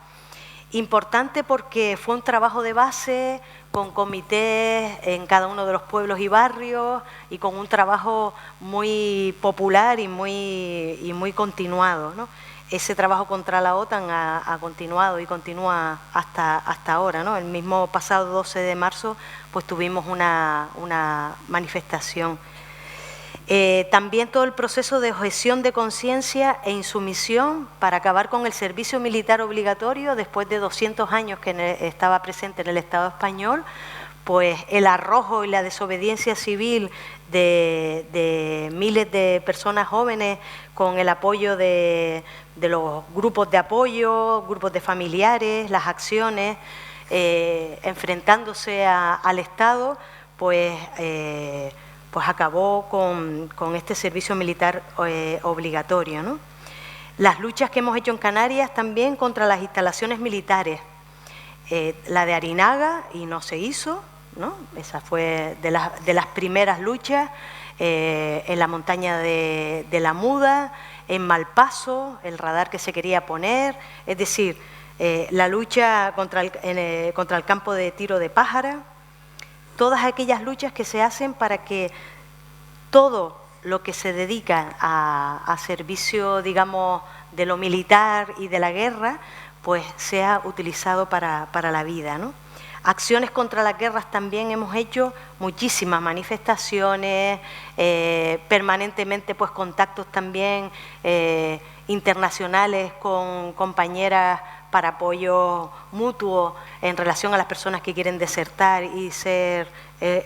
Importante porque fue un trabajo de base con comités en cada uno de los pueblos y barrios y con un trabajo muy popular y muy continuado, ¿no? Ese trabajo contra la OTAN ha continuado y continúa hasta ahora, ¿no? El mismo pasado 12 de marzo pues tuvimos una manifestación. También todo el proceso de objeción de conciencia e insumisión para acabar con el servicio militar obligatorio después de 200 años que estaba presente en el Estado español, pues el arrojo y la desobediencia civil de miles de personas jóvenes con el apoyo de los grupos de apoyo, grupos de familiares, las acciones, enfrentándose al Estado, pues acabó con este servicio militar obligatorio, ¿no? Las luchas que hemos hecho en Canarias también contra las instalaciones militares, la de Arinaga y no se hizo, ¿no? Esa fue de las primeras luchas, en la montaña de la Muda, en Malpaso, el radar que se quería poner, es decir, la lucha contra el campo de tiro de Pájara. Todas aquellas luchas que se hacen para que todo lo que se dedica a servicio, digamos, de lo militar y de la guerra, pues sea utilizado para la vida, ¿no? Acciones contra las guerras también hemos hecho muchísimas manifestaciones, permanentemente pues contactos también internacionales con compañeras para apoyo mutuo en relación a las personas que quieren desertar y ser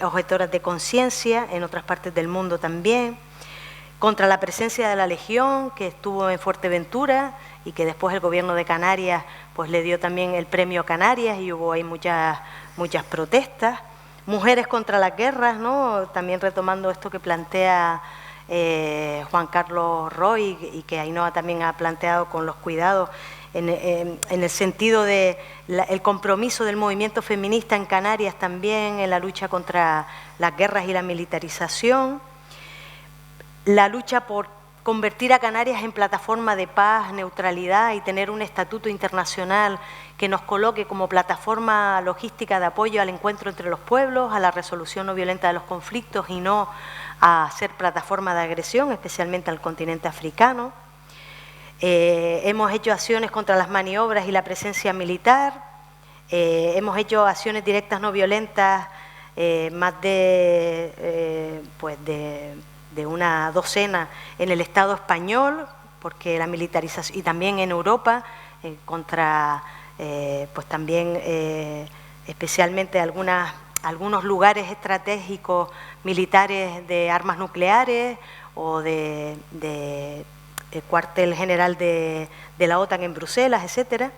objetoras de conciencia en otras partes del mundo también. Contra la presencia de la Legión, que estuvo en Fuerteventura y que después el Gobierno de Canarias pues le dio también el premio Canarias y hubo ahí muchas protestas. Mujeres contra las guerras, ¿no? También retomando esto que plantea Juan Carlos Roy y que Ainhoa también ha planteado con los cuidados, en el sentido de el compromiso del movimiento feminista en Canarias también en la lucha contra las guerras y la militarización, la lucha por convertir a Canarias en plataforma de paz, neutralidad y tener un estatuto internacional que nos coloque como plataforma logística de apoyo al encuentro entre los pueblos, a la resolución no violenta de los conflictos y no a ser plataforma de agresión, especialmente al continente africano. Hemos hecho acciones contra las maniobras y la presencia militar, hemos hecho acciones directas no violentas, más de una docena en el Estado español, porque la militarización, y también en Europa, contra, pues también especialmente algunos lugares estratégicos militares de armas nucleares o de cuartel general de la OTAN en Bruselas, etcétera.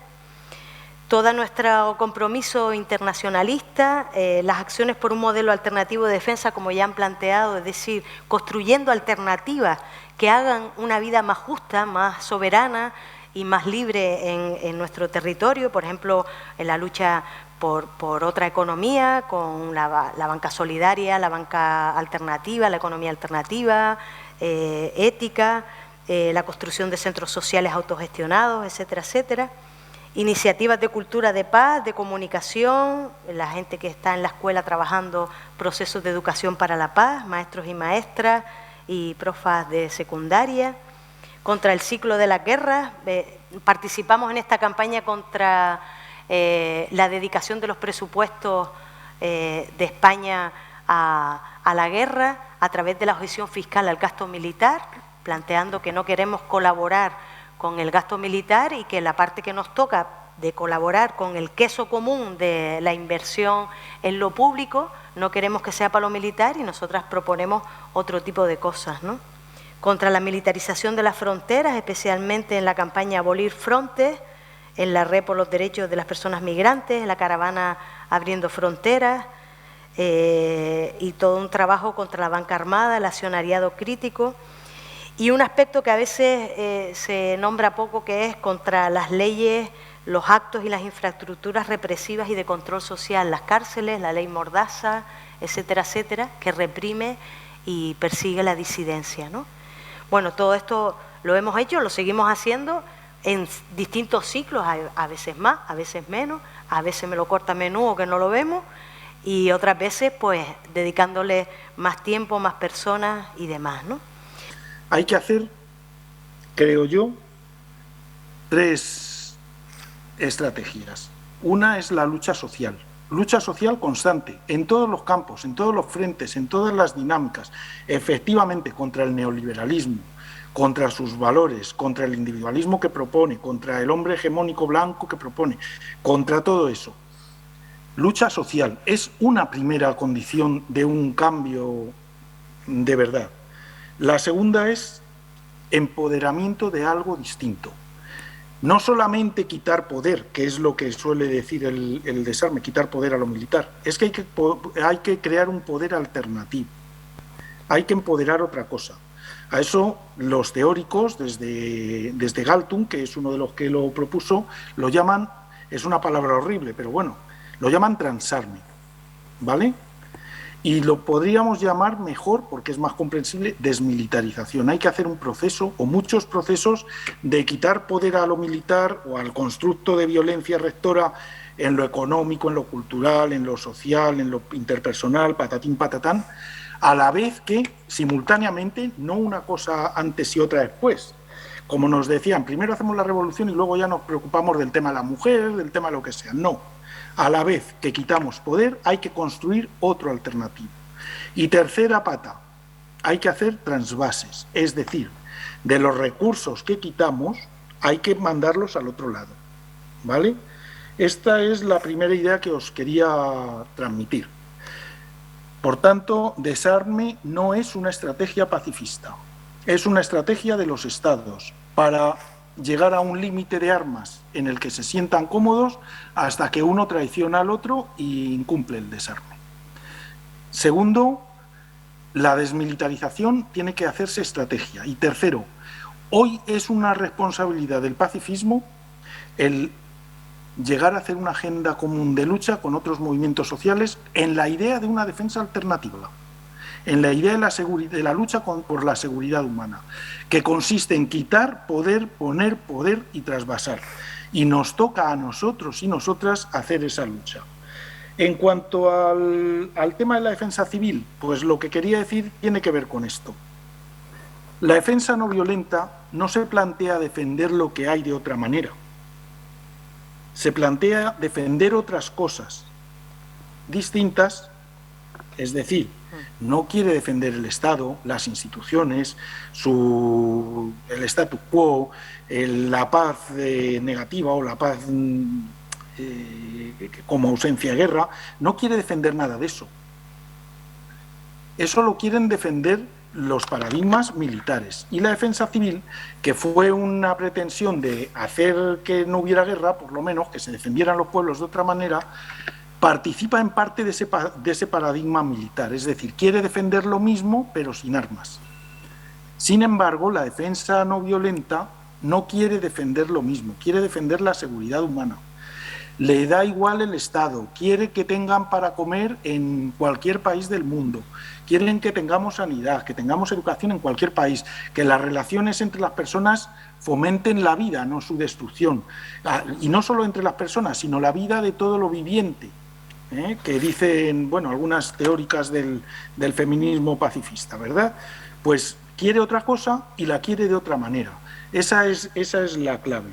Todo nuestro compromiso internacionalista, las acciones por un modelo alternativo de defensa, como ya han planteado, es decir, construyendo alternativas que hagan una vida más justa, más soberana y más libre en nuestro territorio, por ejemplo, en la lucha por otra economía, con la banca solidaria, la banca alternativa, la economía alternativa, ética, la construcción de centros sociales autogestionados, etcétera, etcétera. Iniciativas de cultura de paz, de comunicación, la gente que está en la escuela trabajando procesos de educación para la paz, maestros y maestras y profas de secundaria. Contra el ciclo de las guerras, participamos en esta campaña contra la dedicación de los presupuestos de España a la guerra a través de la objeción fiscal al gasto militar, planteando que no queremos colaborar con el gasto militar y que la parte que nos toca de colaborar con el queso común de la inversión en lo público, no queremos que sea para lo militar y nosotras proponemos otro tipo de cosas, ¿no? Contra la militarización de las fronteras, especialmente en la campaña Abolir Frontes, en la Red por los Derechos de las Personas Migrantes, en la caravana Abriendo Fronteras, y todo un trabajo contra la banca armada, el accionariado crítico, y un aspecto que a veces se nombra poco, que es contra las leyes, los actos y las infraestructuras represivas y de control social, las cárceles, la ley Mordaza, etcétera, etcétera, que reprime y persigue la disidencia, ¿no? Bueno, todo esto lo hemos hecho, lo seguimos haciendo en distintos ciclos, a veces más, a veces menos, a veces me lo corta menudo que no lo vemos, y otras veces pues dedicándole más tiempo, más personas y demás, ¿no? Hay que hacer, creo yo, 3 estrategias. Una es la lucha social constante, en todos los campos, en todos los frentes, en todas las dinámicas, efectivamente contra el neoliberalismo, contra sus valores, contra el individualismo que propone, contra el hombre hegemónico blanco que propone, contra todo eso. Lucha social es una primera condición de un cambio de verdad. La segunda es empoderamiento de algo distinto. No solamente quitar poder, que es lo que suele decir el desarme, quitar poder a lo militar, es que hay que crear un poder alternativo, hay que empoderar otra cosa. A eso los teóricos, desde Galtung, que es uno de los que lo propuso, lo llaman, es una palabra horrible, pero bueno, lo llaman transarme, ¿vale? Y lo podríamos llamar mejor, porque es más comprensible, desmilitarización. Hay que hacer un proceso o muchos procesos de quitar poder a lo militar o al constructo de violencia rectora en lo económico, en lo cultural, en lo social, en lo interpersonal, patatín, patatán, a la vez que simultáneamente, no una cosa antes y otra después. Como nos decían, primero hacemos la revolución y luego ya nos preocupamos del tema de la mujer, del tema de lo que sea. No. A la vez que quitamos poder, hay que construir otro alternativo. Y tercera pata, hay que hacer transvases, es decir, de los recursos que quitamos, hay que mandarlos al otro lado, ¿vale? Esta es la primera idea que os quería transmitir. Por tanto, desarme no es una estrategia pacifista, es una estrategia de los estados para llegar a un límite de armas en el que se sientan cómodos hasta que uno traiciona al otro y incumple el desarme. Segundo, la desmilitarización tiene que hacerse estrategia. Y tercero, hoy es una responsabilidad del pacifismo el llegar a hacer una agenda común de lucha con otros movimientos sociales en la idea de una defensa alternativa, en la idea de la lucha por la seguridad humana, que consiste en quitar poder, poner poder y trasvasar. Y nos toca a nosotros y nosotras hacer esa lucha. En cuanto al tema de la defensa civil, pues lo que quería decir tiene que ver con esto. La defensa no violenta no se plantea defender lo que hay de otra manera. Se plantea defender otras cosas distintas, es decir, no quiere defender el Estado, las instituciones, el statu quo, la paz negativa o la paz como ausencia de guerra, no quiere defender nada de eso. Eso lo quieren defender los paradigmas militares. Y la defensa civil, que fue una pretensión de hacer que no hubiera guerra, por lo menos, que se defendieran los pueblos de otra manera, participa en parte de ese paradigma militar, es decir, quiere defender lo mismo pero sin armas. Sin embargo, la defensa no violenta no quiere defender lo mismo, quiere defender la seguridad humana. Le da igual el Estado, quiere que tengan para comer en cualquier país del mundo, quieren que tengamos sanidad, que tengamos educación en cualquier país, que las relaciones entre las personas fomenten la vida, no su destrucción. Y no solo entre las personas, sino la vida de todo lo viviente. Que dicen, bueno, algunas teóricas del feminismo pacifista, ¿verdad? Pues quiere otra cosa y la quiere de otra manera. Esa es la clave.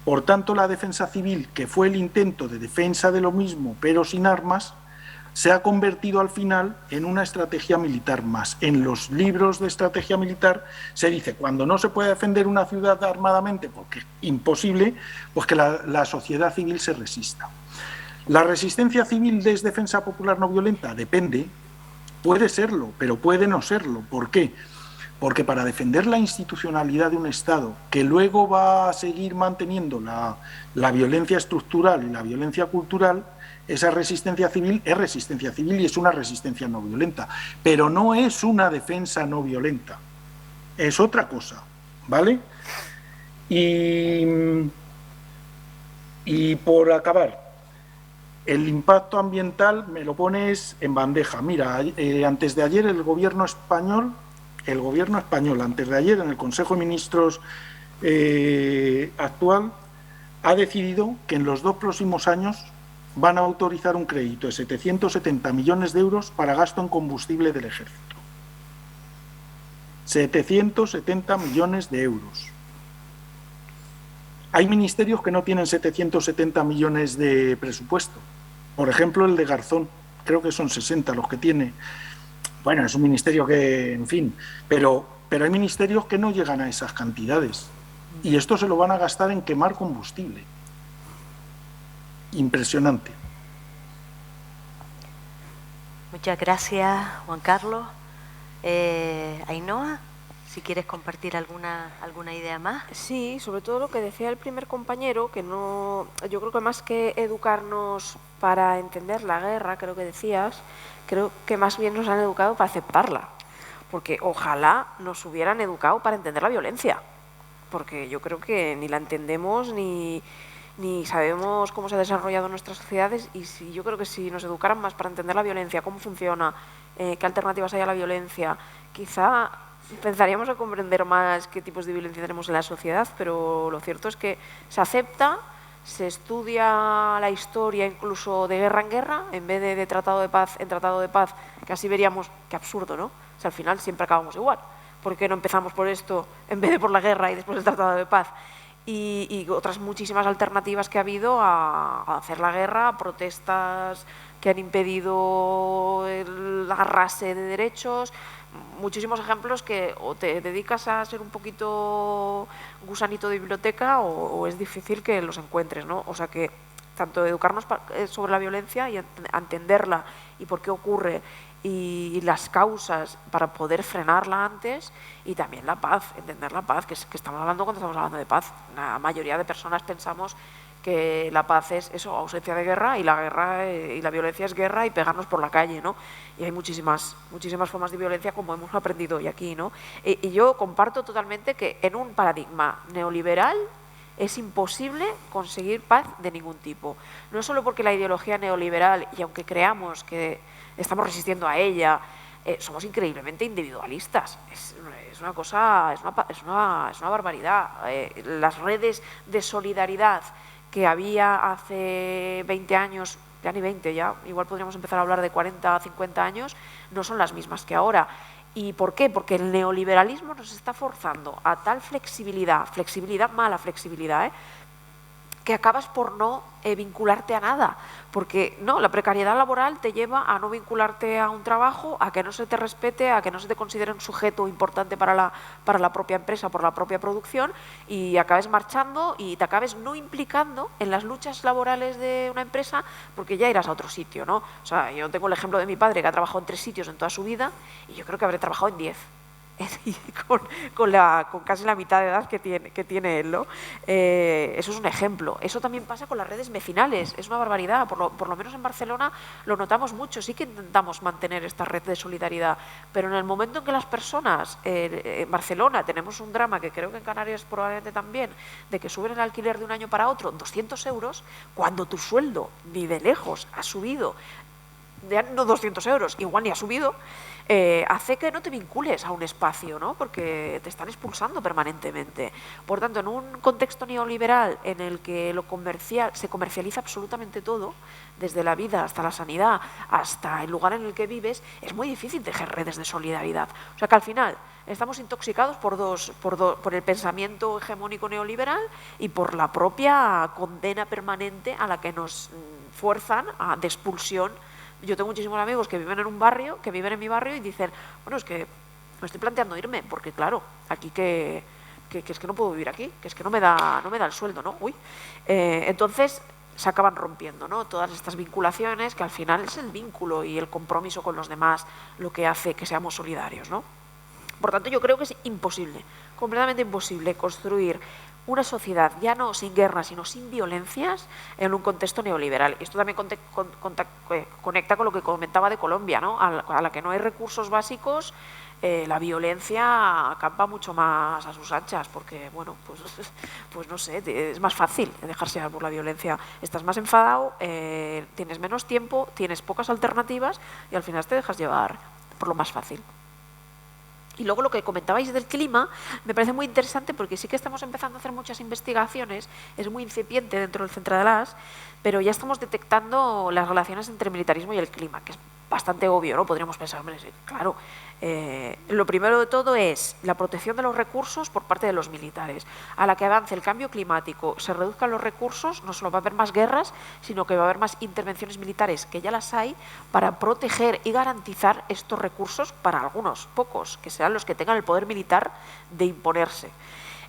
Por tanto, la defensa civil, que fue el intento de defensa de lo mismo, pero sin armas, se ha convertido al final en una estrategia militar más. En los libros de estrategia militar se dice, cuando no se puede defender una ciudad armadamente, porque es imposible, pues que la sociedad civil se resista. ¿La resistencia civil es defensa popular no violenta? Depende, puede serlo, pero puede no serlo. ¿Por qué? Porque para defender la institucionalidad de un Estado, que luego va a seguir manteniendo la violencia estructural y la violencia cultural, esa resistencia civil es resistencia civil y es una resistencia no violenta, pero no es una defensa no violenta, es otra cosa, ¿vale? Y por acabar, el impacto ambiental me lo pones en bandeja. Mira, antes de ayer el gobierno español, antes de ayer en el Consejo de Ministros actual, ha decidido que en los 2 próximos años van a autorizar un crédito de 770 millones de euros para gasto en combustible del Ejército. 770 millones de euros. Hay ministerios que no tienen 770 millones de presupuesto. Por ejemplo, el de Garzón, creo que son 60 los que tiene. Bueno, es un ministerio que, en fin, pero hay ministerios que no llegan a esas cantidades. Y esto se lo van a gastar en quemar combustible. Impresionante. Muchas gracias, Juan Carlos. Ainhoa, si quieres compartir alguna idea más. Sí, sobre todo lo que decía el primer compañero, que no, yo creo que más que educarnos para entender la guerra, creo que decías, creo que más bien nos han educado para aceptarla, porque ojalá nos hubieran educado para entender la violencia, porque yo creo que ni la entendemos ni sabemos cómo se ha desarrollado en nuestras sociedades, y yo creo que si nos educaran más para entender la violencia, cómo funciona, qué alternativas hay a la violencia, quizá empezaríamos a comprender más qué tipos de violencia tenemos en la sociedad, pero lo cierto es que se acepta, se estudia la historia incluso de guerra en guerra, en vez de tratado de paz en tratado de paz, que así veríamos qué absurdo, ¿no? O sea, al final siempre acabamos igual. ¿Por qué no empezamos por esto en vez de por la guerra y después el tratado de paz? Y otras muchísimas alternativas que ha habido a hacer la guerra, protestas que han impedido el arrase de derechos, muchísimos ejemplos que o te dedicas a ser un poquito gusanito de biblioteca o es difícil que los encuentres, ¿no? O sea que tanto educarnos sobre la violencia y a entenderla y por qué ocurre y las causas para poder frenarla antes, y también la paz, entender la paz, que estamos hablando cuando estamos hablando de paz. La mayoría de personas pensamos que la paz es eso, ausencia de guerra, y la guerra y la violencia es guerra y pegarnos por la calle, ¿no? Y hay muchísimas formas de violencia, como hemos aprendido hoy aquí, ¿no? Y yo comparto totalmente que en un paradigma neoliberal es imposible conseguir paz de ningún tipo. No solo porque la ideología neoliberal, y aunque creamos que estamos resistiendo a ella, somos increíblemente individualistas. Es una cosa, es una barbaridad. Las redes de solidaridad que había hace 20 años, ya ni 20, ya igual podríamos empezar a hablar de 40, 50 años, no son las mismas que ahora. ¿Y por qué? Porque el neoliberalismo nos está forzando a tal flexibilidad, mala flexibilidad, que acabas por no vincularte a nada, porque no, la precariedad laboral te lleva a no vincularte a un trabajo, a que no se te respete, a que no se te considere un sujeto importante para la propia empresa, por la propia producción, y acabes marchando y te acabes no implicando en las luchas laborales de una empresa, porque ya irás a otro sitio, ¿no? O sea, yo tengo el ejemplo de mi padre, que ha trabajado en 3 sitios en toda su vida, y yo creo que habré trabajado en 10. con casi la mitad de edad que tiene él, ¿no? Eso es un ejemplo. Eso también pasa con las redes vecinales, es una barbaridad, por lo menos en Barcelona lo notamos mucho, sí que intentamos mantener esta red de solidaridad, pero en el momento en que las personas, en Barcelona tenemos un drama, que creo que en Canarias probablemente también, de que suben el alquiler de un año para otro 200 euros, cuando tu sueldo ni de lejos ha subido ya no 200 euros, igual ni ha subido, hace que no te vincules a un espacio, ¿no? Porque te están expulsando permanentemente. Por tanto, en un contexto neoliberal en el que lo comercial se comercializa absolutamente todo, desde la vida hasta la sanidad, hasta el lugar en el que vives, es muy difícil tejer redes de solidaridad. O sea que al final estamos intoxicados por el pensamiento hegemónico neoliberal y por la propia condena permanente a la que nos fuerzan de expulsión. Yo tengo muchísimos amigos que viven en un barrio, que viven en mi barrio y dicen, bueno, es que me estoy planteando irme, porque claro, aquí que es que no puedo vivir aquí, que es que no me da el sueldo, ¿no? Entonces se acaban rompiendo, ¿no? Todas estas vinculaciones, que al final es el vínculo y el compromiso con los demás lo que hace que seamos solidarios, ¿no? Por tanto, yo creo que es imposible, completamente imposible, construir una sociedad ya no sin guerra, sino sin violencias en un contexto neoliberal. Y esto también conecta con lo que comentaba de Colombia, ¿no? A la que no hay recursos básicos, la violencia acampa mucho más a sus anchas, porque, bueno, pues no sé, es más fácil dejarse llevar por la violencia. Estás más enfadado, tienes menos tiempo, tienes pocas alternativas y al final te dejas llevar por lo más fácil. Y luego lo que comentabais del clima me parece muy interesante, porque sí que estamos empezando a hacer muchas investigaciones, es muy incipiente dentro del Centre de l'As, pero ya estamos detectando las relaciones entre el militarismo y el clima, que es bastante obvio, ¿no? Podríamos pensar, hombre, claro, lo primero de todo es la protección de los recursos por parte de los militares. A la que avance el cambio climático, se reduzcan los recursos, no solo va a haber más guerras, sino que va a haber más intervenciones militares, que ya las hay, para proteger y garantizar estos recursos para algunos, pocos, que serán los que tengan el poder militar de imponerse.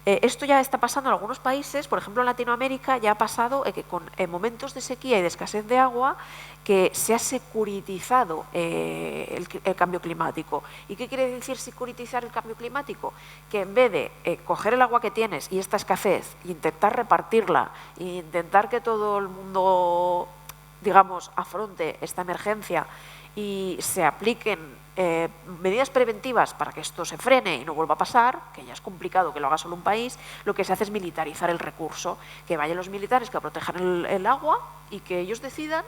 Esto ya está pasando en algunos países, por ejemplo en Latinoamérica ya ha pasado que en momentos de sequía y de escasez de agua que se ha securitizado el cambio climático. ¿Y qué quiere decir securitizar el cambio climático? Que en vez de coger el agua que tienes y esta escasez e intentar repartirla e intentar que todo el mundo, digamos, afronte esta emergencia y se apliquen medidas preventivas para que esto se frene y no vuelva a pasar, que ya es complicado que lo haga solo un país, lo que se hace es militarizar el recurso, que vayan los militares que protejan el agua y que ellos decidan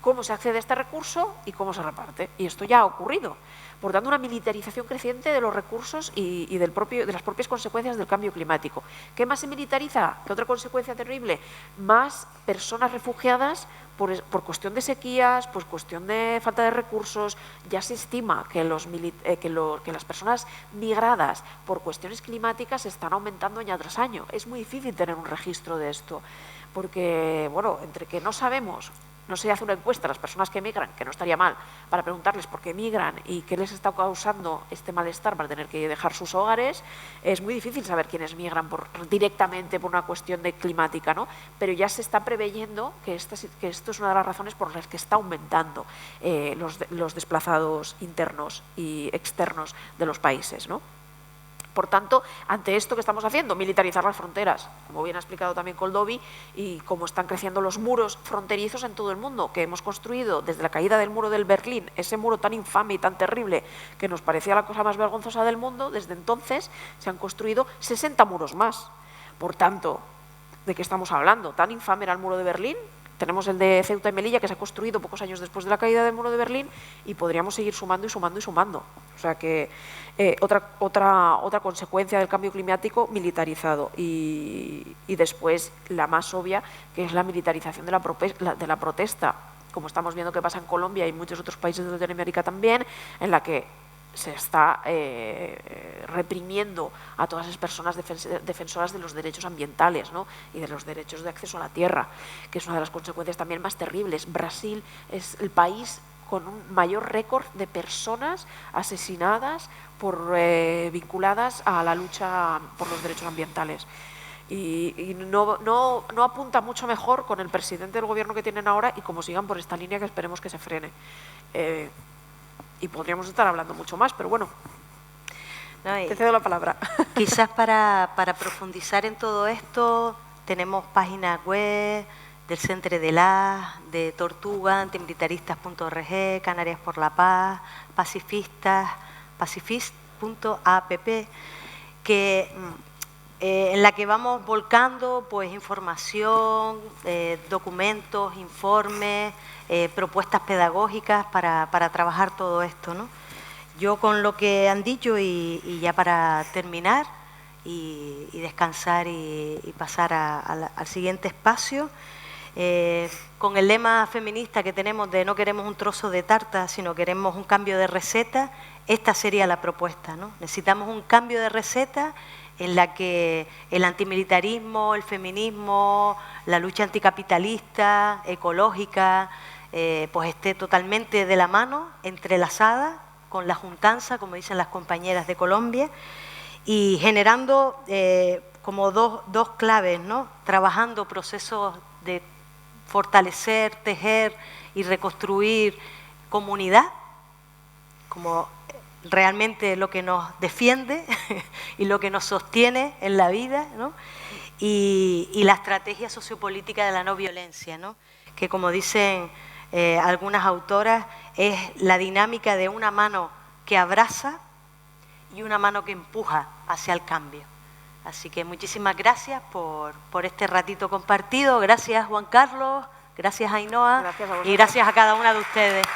cómo se accede a este recurso y cómo se reparte. Y esto ya ha ocurrido. Por tanto, una militarización creciente de los recursos y de las propias consecuencias del cambio climático. ¿Qué más se militariza? ¿Qué otra consecuencia terrible? Más personas refugiadas por cuestión de sequías, por cuestión de falta de recursos. Ya se estima que las personas migradas por cuestiones climáticas están aumentando año tras año. Es muy difícil tener un registro de esto, porque, bueno, entre que no sabemos, no se hace una encuesta a las personas que emigran, que no estaría mal, para preguntarles por qué emigran y qué les está causando este malestar para tener que dejar sus hogares, es muy difícil saber quiénes migran directamente por una cuestión climática, ¿no? Pero ya se está preveyendo que esto es una de las razones por las que está aumentando los desplazados internos y externos de los países, ¿no? Por tanto, ante esto que estamos haciendo, militarizar las fronteras, como bien ha explicado también Koldovi, y cómo están creciendo los muros fronterizos en todo el mundo, que hemos construido desde la caída del muro del Berlín, ese muro tan infame y tan terrible que nos parecía la cosa más vergonzosa del mundo, desde entonces se han construido 60 muros más. Por tanto, ¿de qué estamos hablando? ¿Tan infame era el muro de Berlín? Tenemos el de Ceuta y Melilla, que se ha construido pocos años después de la caída del muro de Berlín, y podríamos seguir sumando y sumando y sumando. O sea que otra consecuencia del cambio climático, militarizado. Y después la más obvia, que es la militarización de la protesta, como estamos viendo que pasa en Colombia y muchos otros países de Latinoamérica también, en la que se está reprimiendo a todas las personas defensoras de los derechos ambientales, ¿no? Y de los derechos de acceso a la tierra, que es una de las consecuencias también más terribles. Brasil es el país con un mayor récord de personas asesinadas vinculadas a la lucha por los derechos ambientales. Y no apunta mucho mejor con el presidente del gobierno que tienen ahora, y como sigan por esta línea, que esperemos que se frene. Y podríamos estar hablando mucho más, pero bueno, te cedo la palabra. Quizás para profundizar en todo esto, tenemos páginas web del Centre de l'As, de Tortuga, antimilitaristas.org, Canarias por la Paz, pacifist.app, que en la que vamos volcando pues información, documentos, informes, propuestas pedagógicas para trabajar todo esto, ¿no? Yo con lo que han dicho y ya para terminar y descansar y pasar al siguiente espacio, con el lema feminista que tenemos de no queremos un trozo de tarta, sino queremos un cambio de receta, esta sería la propuesta, ¿no? Necesitamos un cambio de receta en la que el antimilitarismo, el feminismo, la lucha anticapitalista, ecológica, pues esté totalmente de la mano, entrelazada con la juntanza, como dicen las compañeras de Colombia, y generando como dos claves, ¿no? Trabajando procesos de fortalecer, tejer y reconstruir comunidad, como realmente lo que nos defiende y lo que nos sostiene en la vida, ¿no? Y la estrategia sociopolítica de la no violencia, ¿no? Que como dicen algunas autoras, es la dinámica de una mano que abraza y una mano que empuja hacia el cambio. Así que muchísimas gracias por este ratito compartido. Gracias, Juan Carlos, gracias, Ainhoa, Gracias a vosotros. y gracias a cada una de ustedes.